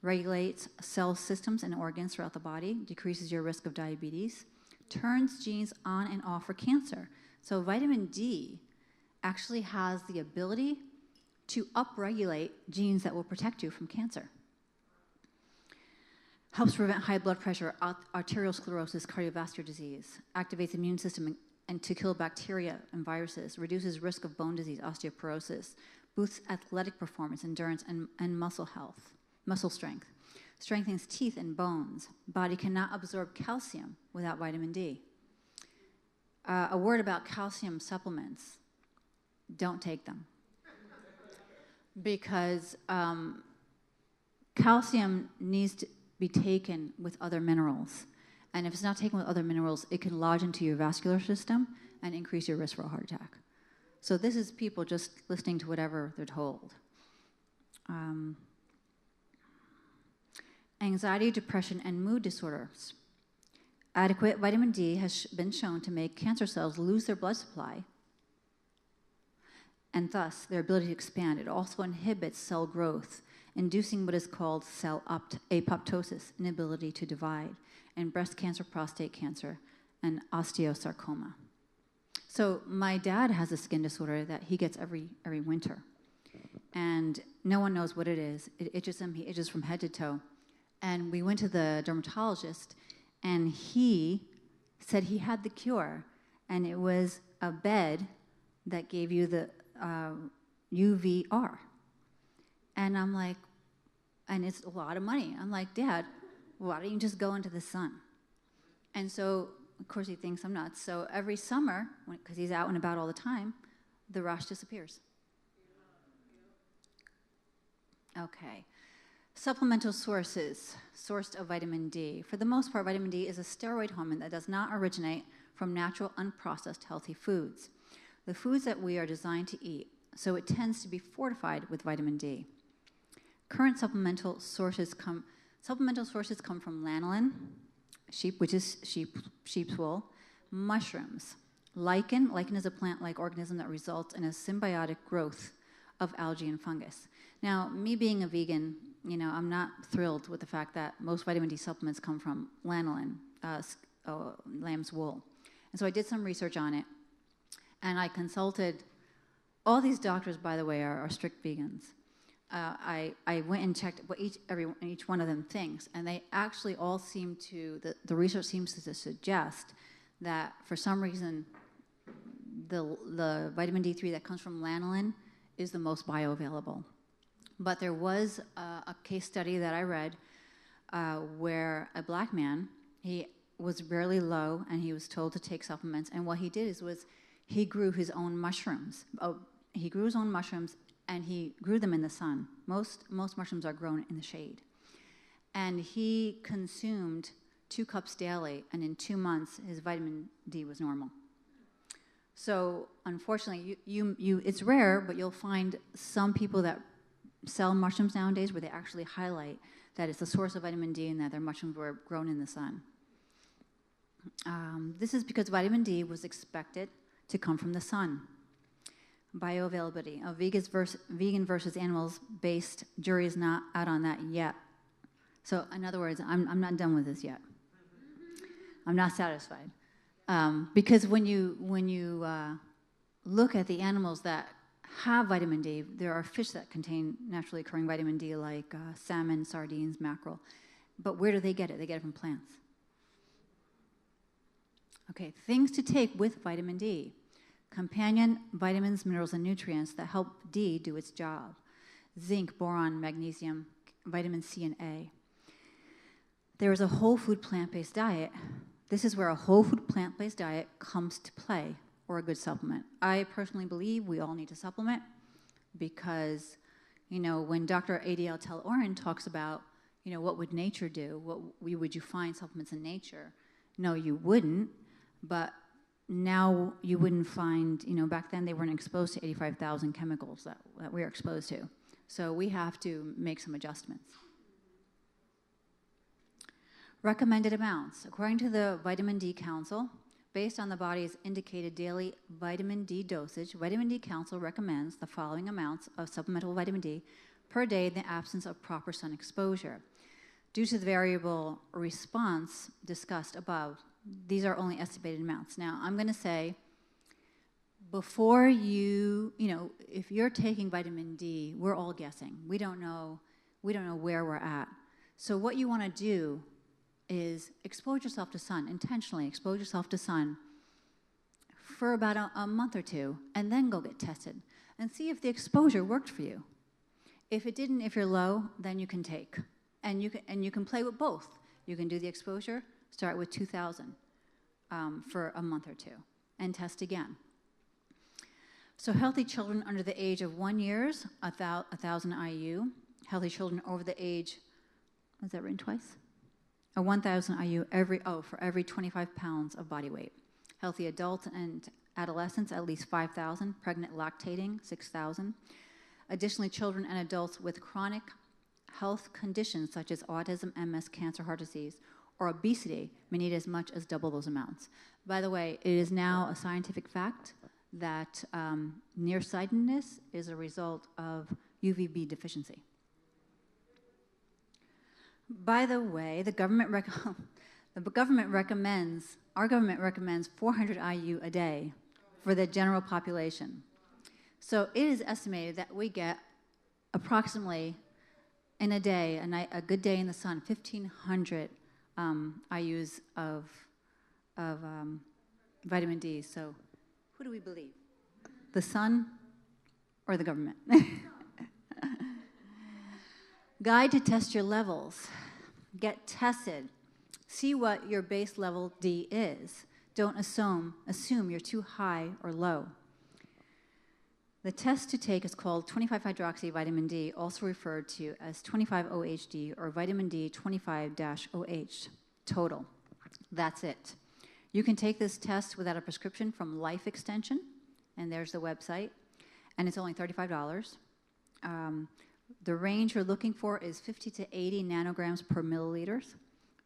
regulates cell systems and organs throughout the body, decreases your risk of diabetes, turns genes on and off for cancer. So vitamin D actually has the ability to upregulate genes that will protect you from cancer. Helps prevent high blood pressure, arteriosclerosis, cardiovascular disease, activates the immune system and to kill bacteria and viruses, reduces risk of bone disease, osteoporosis, boosts athletic performance, endurance, and muscle health, muscle strength, strengthens teeth and bones. Body cannot absorb calcium without vitamin D. A word about calcium supplements. Don't take them. Because calcium needs to be taken with other minerals. And if it's not taken with other minerals, it can lodge into your vascular system and increase your risk for a heart attack. So this is people just listening to whatever they're told. Anxiety, depression, and mood disorders. Adequate vitamin D has been shown to make cancer cells lose their blood supply and thus their ability to expand. It also inhibits cell growth, inducing what is called cell apoptosis, inability to divide, in breast cancer, prostate cancer, and osteosarcoma. So my dad has a skin disorder that he gets every winter, and no one knows what it is. It itches him. He itches from head to toe. And we went to the dermatologist, and he said he had the cure, and it was a bed that gave you the UVR. And I'm like, and it's a lot of money. I'm like, Dad, why don't you just go into the sun? And so, of course, he thinks I'm nuts. So every summer, because he's out and about all the time, the rash disappears. Okay. Supplemental sources, sourced of vitamin D. For the most part, vitamin D is a steroid hormone that does not originate from natural, unprocessed, healthy foods. The foods that we are designed to eat, so it tends to be fortified with vitamin D. Current supplemental sources come from lanolin, which is sheep's wool, mushrooms, lichen. Lichen is a plant-like organism that results in a symbiotic growth of algae and fungus. Now, me being a vegan, I'm not thrilled with the fact that most vitamin D supplements come from lanolin, lamb's wool. And so I did some research on it, and I consulted, all these doctors, by the way, are strict vegans. I went and checked what each one of them thinks, and they actually all seem to, the research seems to suggest that for some reason the vitamin D3 that comes from lanolin is the most bioavailable. But there was a case study that I read where a black man, he was really low and he was told to take supplements, and what he did was he grew his own mushrooms. He grew his own mushrooms and he grew them in the sun. Most mushrooms are grown in the shade. And he consumed 2 cups daily, and in 2 months his vitamin D was normal. So unfortunately, it's rare, but you'll find some people that sell mushrooms nowadays where they actually highlight that it's a source of vitamin D and that their mushrooms were grown in the sun. This is because vitamin D was expected to come from the sun. Bioavailability. A vegan versus animals-based jury is not out on that yet. So in other words, I'm not done with this yet. I'm not satisfied. Because when you look at the animals that have vitamin D, there are fish that contain naturally occurring vitamin D like salmon, sardines, mackerel. But where do they get it? They get it from plants. Okay, things to take with vitamin D. Companion vitamins, minerals, and nutrients that help D do its job. Zinc, boron, magnesium, vitamin C, and A. There is a whole food plant-based diet. This is where a whole food plant-based diet comes to play, or a good supplement. I personally believe we all need to supplement because, when Dr. Adiel Tel-Oren talks about, what would nature do? Would you find supplements in nature? No, you wouldn't, but now you wouldn't find, back then they weren't exposed to 85,000 chemicals that we're exposed to. So we have to make some adjustments. Recommended amounts. According to the Vitamin D Council, based on the body's indicated daily vitamin D dosage, Vitamin D Council recommends the following amounts of supplemental vitamin D per day in the absence of proper sun exposure. Due to the variable response discussed above, these are only estimated amounts. Now, I'm going to say, before if you're taking vitamin D, we're all guessing. We don't know where we're at. So what you want to do is expose yourself to sun, intentionally expose yourself to sun for about a month or two, and then go get tested and see if the exposure worked for you. If it didn't, if you're low, then you can take. And you can play with both. You can do the exposure, start with 2,000 for a month or two, and test again. So healthy children under the age of 1 year, 1,000 IU. Healthy children over the age, is that written twice? 1,000 IU for every 25 pounds of body weight. Healthy adults and adolescents, at least 5,000. Pregnant lactating, 6,000. Additionally, children and adults with chronic health conditions such as autism, MS, cancer, heart disease, or obesity may need as much as double those amounts. By the way, it is now a scientific fact that nearsightedness is a result of UVB deficiency. By the way, our government recommends 400 IU a day for the general population. So it is estimated that we get approximately in a day, a good day in the sun, 1,500 IUs of vitamin D. So who do we believe? The sun or the government? Guide to test your levels. Get tested. See what your base level D is. Don't assume you're too high or low. The test to take is called 25-hydroxy vitamin D, also referred to as 25-OHD or vitamin D 25-OH total. That's it. You can take this test without a prescription from Life Extension, and there's the website, and it's only $35. The range you're looking for is 50 to 80 nanograms per milliliters.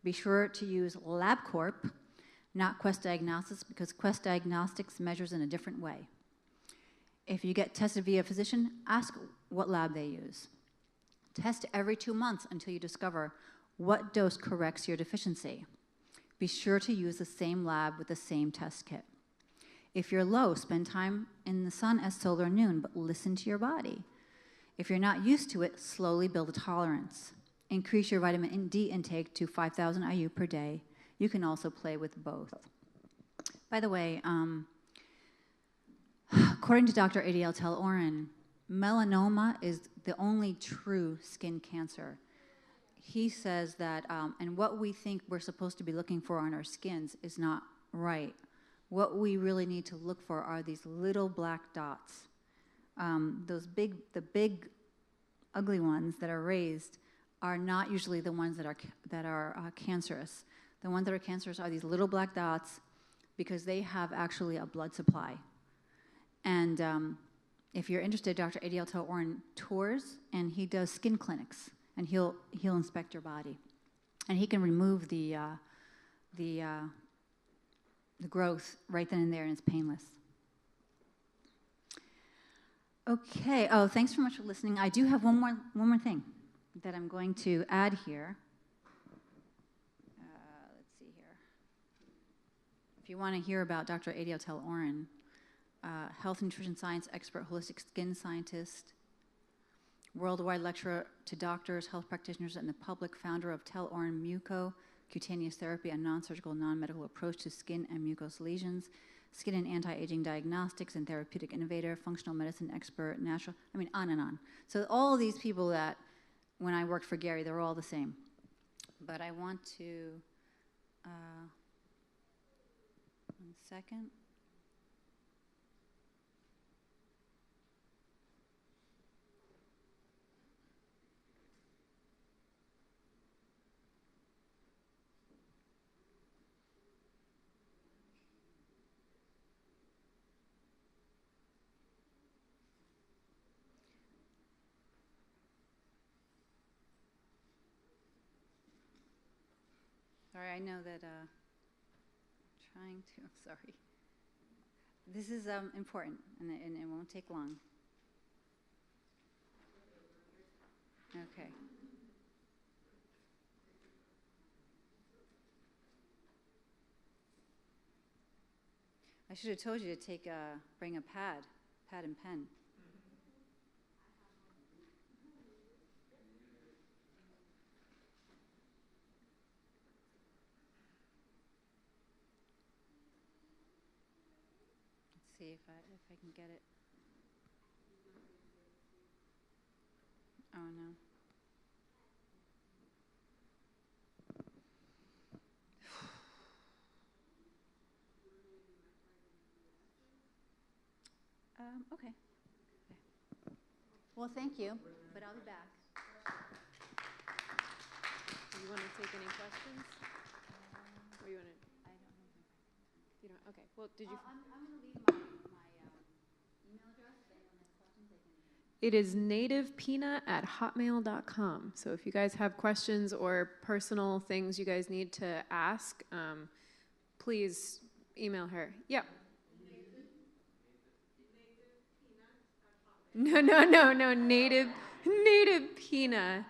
Be sure to use LabCorp, not Quest Diagnostics, because Quest Diagnostics measures in a different way. If you get tested via a physician, ask what lab they use. Test every 2 months until you discover what dose corrects your deficiency. Be sure to use the same lab with the same test kit. If you're low, spend time in the sun at solar noon, but listen to your body. If you're not used to it, slowly build a tolerance. Increase your vitamin D intake to 5,000 IU per day. You can also play with both. By the way, according to Dr. Adiel Tel-Oren, melanoma is the only true skin cancer. He says that, and what we think we're supposed to be looking for on our skins is not right. What we really need to look for are these little black dots. The big, ugly ones that are raised are not usually the ones that are cancerous. The ones that are cancerous are these little black dots because they have actually a blood supply. And if you're interested, Dr. Adiel Tel-Oren tours, and he does skin clinics, and he'll inspect your body, and he can remove the growth right then and there, and it's painless. Okay. Oh, thanks so much for listening. I do have one more thing that I'm going to add here. Let's see here. If you want to hear about Dr. Adiel Tel-Oren, health nutrition science expert, holistic skin scientist, worldwide lecturer to doctors, health practitioners, and the public, founder of Tel-Oren Mucocutaneous Therapy, a non-surgical, non-medical approach to skin and mucous lesions, skin and anti-aging diagnostics and therapeutic innovator, functional medicine expert, natural, on and on. So all of these people that, when I worked for Gary, they were all the same. But I want to, 1 second. Sorry, I know that, sorry. This is important, and it won't take long. Okay. I should have told you to bring a pad and pen. Let's see if I can get it. Oh no. Okay. Well, thank you, but I'll be back. Do you want to take any questions? Or you want to? I don't know. You don't. Okay. Well, did you? I'm going to leave my email address. If anyone has questions, they can. It is nativepina@hotmail.com. So if you guys have questions or personal things you guys need to ask, please email her. Yeah. No, native Pina.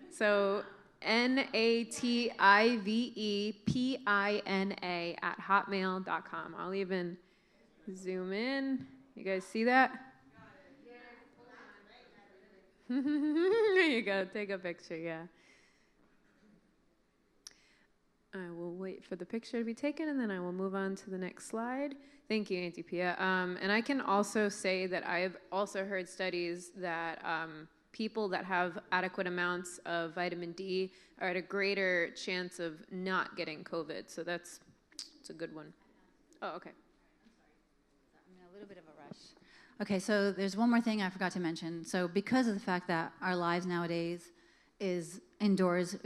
So NATIVEPINA @hotmail.com. I'll even zoom in. You guys see that? There you go. Take a picture, yeah. I will wait for the picture to be taken, and then I will move on to the next slide. Thank you, Auntie Pia. And I can also say that I've also heard studies that people that have adequate amounts of vitamin D are at a greater chance of not getting COVID. So it's a good one. Oh, okay. I'm in a little bit of a rush. Okay, so there's one more thing I forgot to mention. So because of the fact that our lives nowadays is indoors,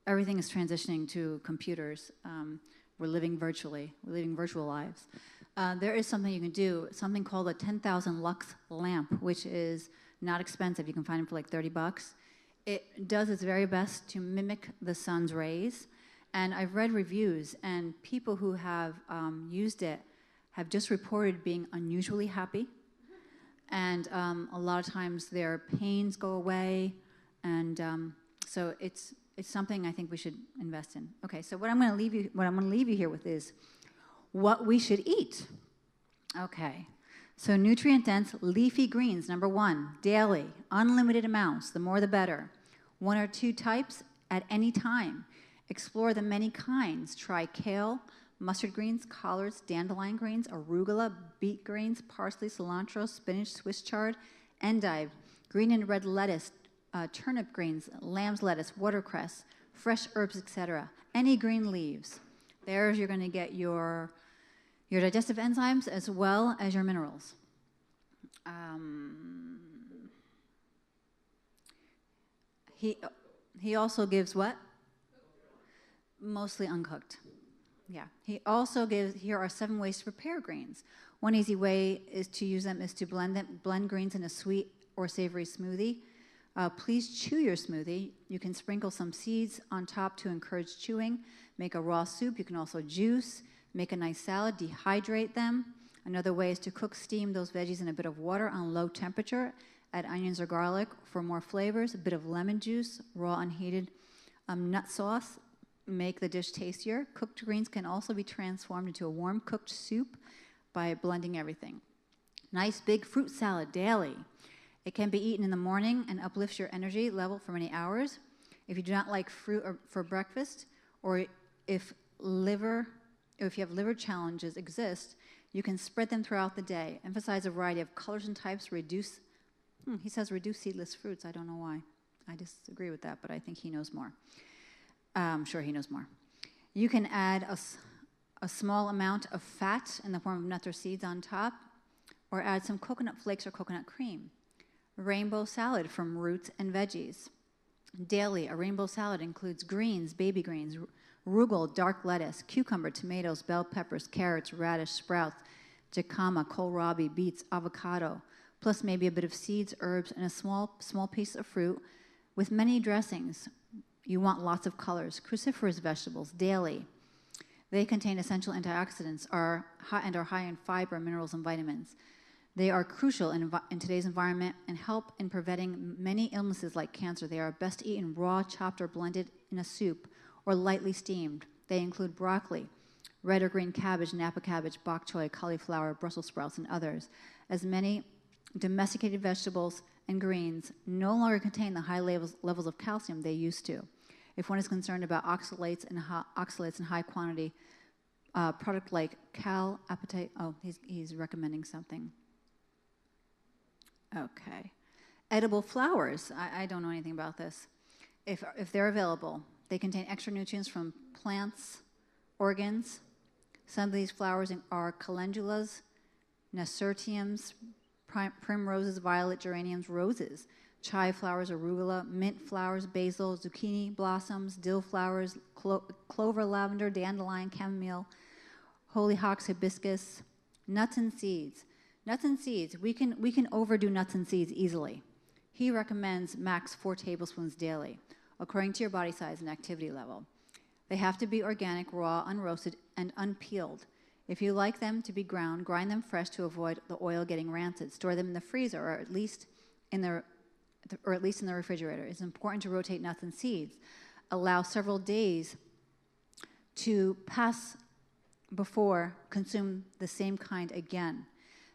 everything is transitioning to computers. We're living virtually. We're living virtual lives. There is something you can do, something called a 10,000 lux lamp, which is not expensive. You can find it for like $30. It does its very best to mimic the sun's rays. And I've read reviews, and people who have used it have just reported being unusually happy. And a lot of times their pains go away. And so it's something I think we should invest in. Okay, so what I'm going to leave you here with is what we should eat. Okay, so nutrient-dense leafy greens, number 1, daily, unlimited amounts, the more the better. 1 or 2 types at any time. Explore the many kinds. Try kale, mustard greens, collards, dandelion greens, arugula, beet greens, parsley, cilantro, spinach, Swiss chard, endive, green and red lettuce, turnip greens, lamb's lettuce, watercress, fresh herbs, etc. Any green leaves. There's you're going to get your digestive enzymes as well as your minerals. He also gives what? Mostly uncooked. Yeah. He also gives, here are 7 ways to prepare greens. One easy way is to use them is to blend greens in a sweet or savory smoothie. Please chew your smoothie. You can sprinkle some seeds on top to encourage chewing. Make a raw soup. You can also juice. Make a nice salad. Dehydrate them. Another way is to steam those veggies in a bit of water on low temperature. Add onions or garlic for more flavors. A bit of lemon juice, raw unheated nut sauce. Make the dish tastier. Cooked greens can also be transformed into a warm cooked soup by blending everything. Nice big fruit salad daily. It can be eaten in the morning and uplifts your energy level for many hours. If you do not like fruit for breakfast, or if you have liver challenges exist, you can spread them throughout the day. Emphasize a variety of colors and types. He says reduce seedless fruits. I don't know why. I disagree with that, but I think he knows more. I'm sure he knows more. You can add a small amount of fat in the form of nuts or seeds on top, or add some coconut flakes or coconut cream. Rainbow salad from roots and veggies. Daily, a rainbow salad includes greens, baby greens, arugula, dark lettuce, cucumber, tomatoes, bell peppers, carrots, radish, sprouts, jicama, kohlrabi, beets, avocado, plus maybe a bit of seeds, herbs, and a small piece of fruit with many dressings. You want lots of colors. Cruciferous vegetables, daily. They contain essential antioxidants and are high in fiber, minerals, and vitamins. They are crucial in today's environment and help in preventing many illnesses like cancer. They are best eaten raw, chopped, or blended in a soup, or lightly steamed. They include broccoli, red or green cabbage, Napa cabbage, bok choy, cauliflower, Brussels sprouts, and others. As many domesticated vegetables and greens no longer contain the high levels of calcium they used to. If one is concerned about oxalates in high quantity, product like Cal-Apetite, he's recommending something. Okay. Edible flowers. I don't know anything about this. If they're available, they contain extra nutrients from plants, organs. Some of these flowers are calendulas, nasturtiums, primroses, violet geraniums, roses, chive flowers, arugula, mint flowers, basil, zucchini blossoms, dill flowers, clover, lavender, dandelion, chamomile, hollyhocks, hibiscus, nuts and seeds. Nuts and seeds, we can overdo nuts and seeds easily. He recommends max 4 tablespoons daily, according to your body size and activity level. They have to be organic, raw, unroasted, and unpeeled. If you like them to be ground, grind them fresh to avoid the oil getting rancid. Store them in the freezer or at least in the refrigerator. It's important to rotate nuts and seeds. Allow several days to pass before consume the same kind again.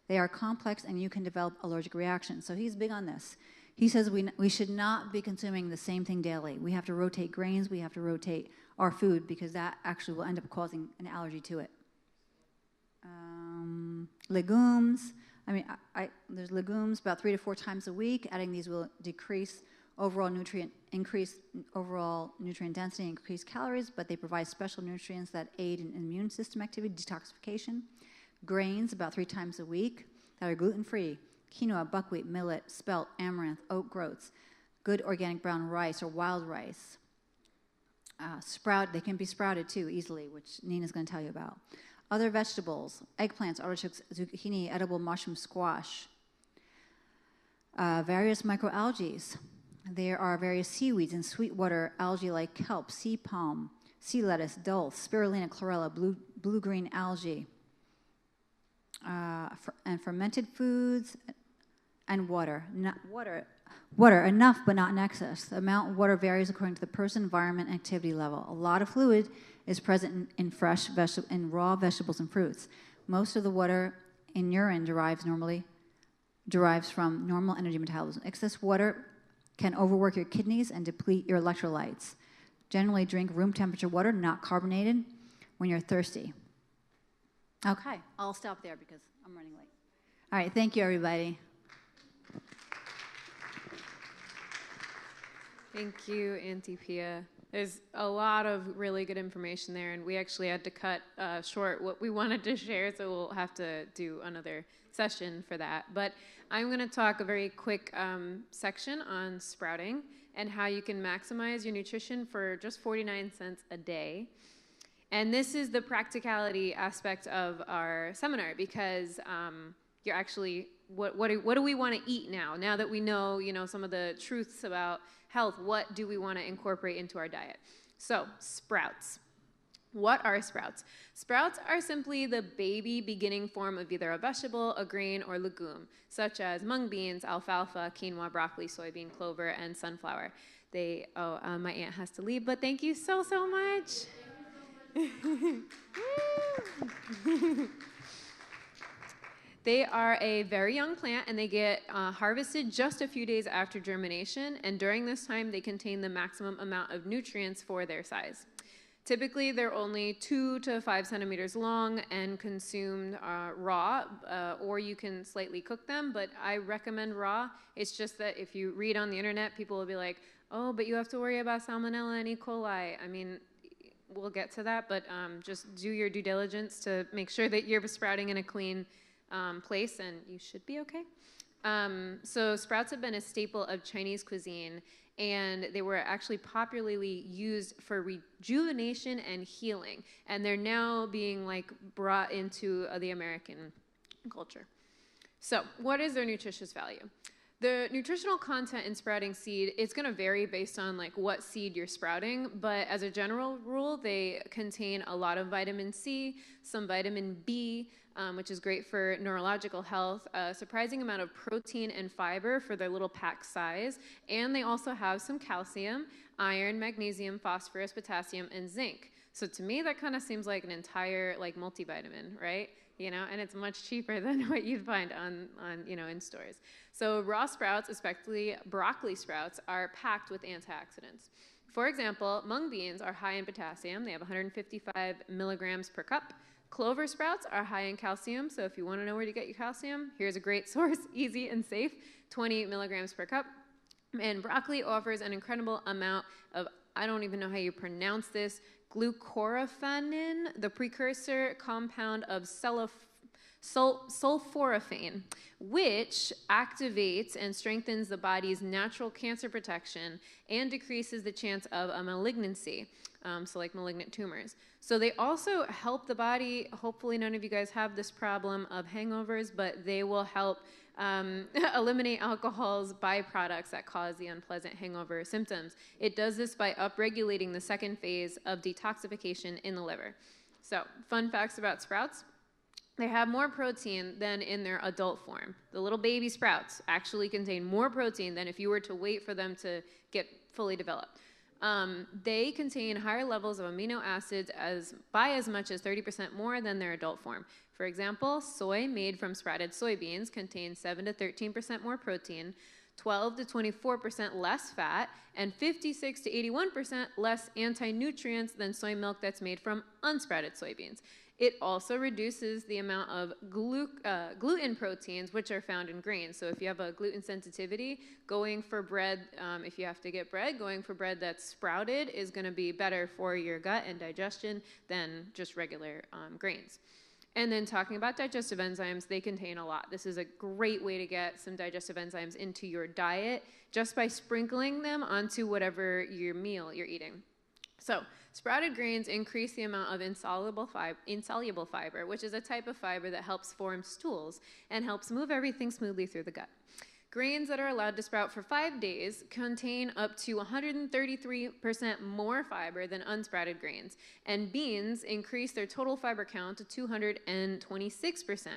They are complex and you can develop allergic reactions. So he's big on this. He says we should not be consuming the same thing daily. We have to rotate grains. We have to rotate our food because that actually will end up causing an allergy to it. Legumes. There's legumes about 3 to 4 times a week. Adding these will increase overall nutrient density, increase calories, but they provide special nutrients that aid in immune system activity, detoxification. Grains about 3 times a week that are gluten-free. Quinoa, buckwheat, millet, spelt, amaranth, oat groats, good organic brown rice or wild rice. They can be sprouted too easily, which Nina's going to tell you about. Other vegetables, eggplants, artichokes, zucchini, edible mushroom, squash. Various microalgae. There are various seaweeds and sweetwater algae like kelp, sea palm, sea lettuce, dulse, spirulina, chlorella, blue-green algae. And fermented foods and water. Water, enough but not in excess. The amount of water varies according to the person, environment, and activity level. A lot of fluid is present in raw vegetables and fruits. Most of the water in urine derives from normal energy metabolism. Excess water can overwork your kidneys and deplete your electrolytes. Generally drink room temperature water, not carbonated, when you're thirsty. Okay, I'll stop there because I'm running late. All right, thank you, everybody. Thank you, Auntie Pia. There's a lot of really good information there, and we actually had to cut short what we wanted to share, so we'll have to do another session for that. But I'm going to talk a very quick section on sprouting and how you can maximize your nutrition for just 49 cents a day. And this is the practicality aspect of our seminar, because you're actually, what do we want to eat now? Now that we know, some of the truths about health, what do we want to incorporate into our diet? So, sprouts. What are sprouts? Sprouts are simply the baby beginning form of either a vegetable, a grain, or legume, such as mung beans, alfalfa, quinoa, broccoli, soybean, clover, and sunflower. My aunt has to leave, but thank you so much. They are a very young plant, and they get harvested just a few days after germination, and during this time they contain the maximum amount of nutrients for their size. Typically, they're only 2 to 5 centimeters long and consumed raw, or you can slightly cook them, but I recommend raw. It's just that if you read on the internet, people will be like, oh, but you have to worry about salmonella and E. coli. I mean, we'll get to that, but just do your due diligence to make sure that you're sprouting in a clean place, and you should be okay. So sprouts have been a staple of Chinese cuisine, and they were actually popularly used for rejuvenation and healing, and they're now being brought into the American culture. So what is their nutritious value? The nutritional content in sprouting seed, it's going to vary based on what seed you're sprouting, but as a general rule, they contain a lot of vitamin C, some vitamin B, which is great for neurological health, a surprising amount of protein and fiber for their little pack size, and they also have some calcium, iron, magnesium, phosphorus, potassium, and zinc. So to me, that kind of seems like an entire multivitamin, right? And it's much cheaper than what you'd find on in stores. So raw sprouts, especially broccoli sprouts, are packed with antioxidants. For example, mung beans are high in potassium. They have 155 milligrams per cup. Clover sprouts are high in calcium, so if you want to know where to get your calcium, here's a great source, easy and safe, 20 milligrams per cup. And broccoli offers an incredible amount of, I don't even know how you pronounce this, glucoraphanin, the precursor compound of sulforaphane, which activates and strengthens the body's natural cancer protection and decreases the chance of a malignancy, so malignant tumors. So they also help the body. Hopefully none of you guys have this problem of hangovers, but they will help eliminate alcohol's byproducts that cause the unpleasant hangover symptoms. It does this by upregulating the second phase of detoxification in the liver. So, fun facts about sprouts. They have more protein than in their adult form. The little baby sprouts actually contain more protein than if you were to wait for them to get fully developed. They contain higher levels of amino acids by as much as 30% more than their adult form. For example, soy made from sprouted soybeans contains 7 to 13% more protein, 12 to 24% less fat, and 56 to 81% less anti-nutrients than soy milk that's made from unsprouted soybeans. It also reduces the amount of gluten proteins, which are found in grains. So if you have a gluten sensitivity, going for bread, if you have to get bread, going for bread that's sprouted is going to be better for your gut and digestion than just regular grains. And then talking about digestive enzymes, they contain a lot. This is a great way to get some digestive enzymes into your diet just by sprinkling them onto whatever your meal you're eating. So sprouted grains increase the amount of insoluble fiber, which is a type of fiber that helps form stools and helps move everything smoothly through the gut. Grains that are allowed to sprout for 5 days contain up to 133% more fiber than unsprouted grains, and beans increase their total fiber count to 226%.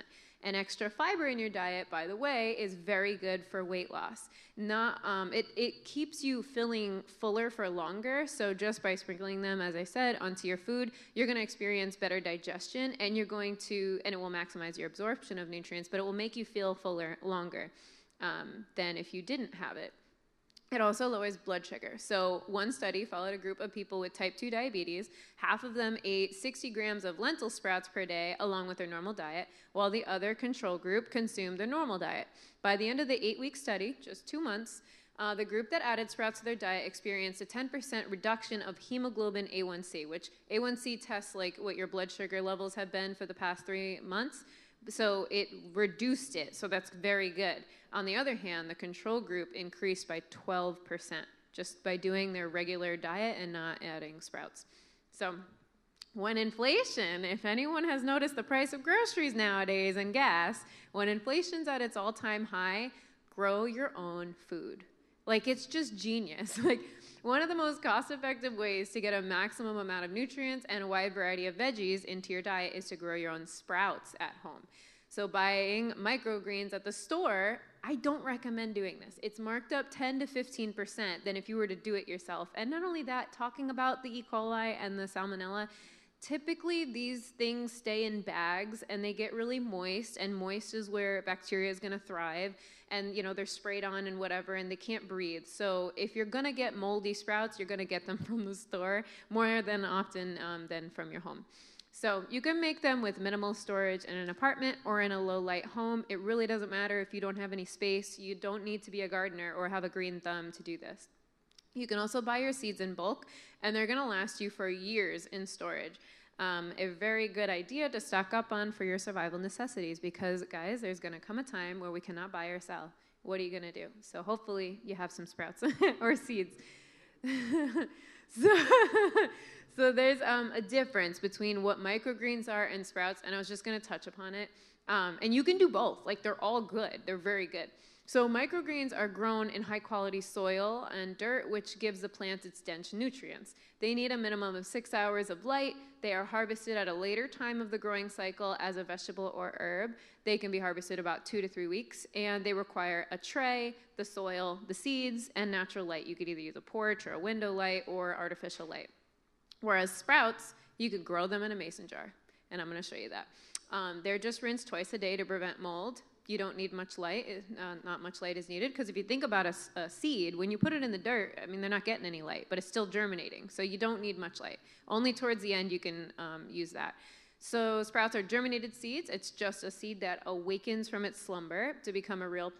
And extra fiber in your diet, by the way, is very good for weight loss. It keeps you feeling fuller for longer, so just by sprinkling them, as I said, onto your food, you're going to experience better digestion, and it will maximize your absorption of nutrients, but it will make you feel fuller longer than if you didn't have it. It also lowers blood sugar. So one study followed a group of people with type 2 diabetes. Half of them ate 60 grams of lentil sprouts per day along with their normal diet, while the other control group consumed their normal diet. By the end of the 8-week study, just 2 months, the group that added sprouts to their diet experienced a 10% reduction of hemoglobin A1C, which A1C tests what your blood sugar levels have been for the past 3 months. So it reduced it, so that's very good. On the other hand, the control group increased by 12% just by doing their regular diet and not adding sprouts. So When inflation, if anyone has noticed the price of groceries nowadays and gas, when inflation's at its all-time high, grow your own food. Like, it's just genius. Like, one of the most cost-effective ways to get a maximum amount of nutrients and a wide variety of veggies into your diet is to grow your own sprouts at home. So buying microgreens at the store, I don't recommend doing this. It's marked up 10 to 15% than if you were to do it yourself. And not only that, talking about the E. coli and the salmonella, typically these things stay in bags and they get really moist, and moist is where bacteria is going to thrive, and they're sprayed on and whatever, and they can't breathe. So if you're going to get moldy sprouts, you're going to get them from the store more than often than from your home. So you can make them with minimal storage in an apartment or in a low-light home. It really doesn't matter if you don't have any space. You don't need to be a gardener or have a green thumb to do this. You can also buy your seeds in bulk, and they're going to last you for years in storage. A very good idea to stock up on for your survival necessities, because, guys, there's going to come a time where we cannot buy or sell. What are you going to do? So hopefully you have some sprouts or seeds. So there's a difference between what microgreens are and sprouts, and I was just going to touch upon it. And you can do both. Like, they're all good. They're very good. So microgreens are grown in high-quality soil and dirt, which gives the plant its dense nutrients. They need a minimum of 6 hours of light. They are harvested at a later time of the growing cycle as a vegetable or herb. They can be harvested about 2 to 3 weeks, and they require a tray, the soil, the seeds, and natural light. You could either use a porch or a window light or artificial light. Whereas sprouts, you could grow them in a mason jar, and I'm going to show you that. They're just rinsed twice a day to prevent mold. You don't need much light. Not much light is needed, because if you think about a seed, when you put it in the dirt, I mean, they're not getting any light, but it's still germinating, so you don't need much light. Only towards the end you can use that. So sprouts are germinated seeds. It's just a seed that awakens from its slumber to become a real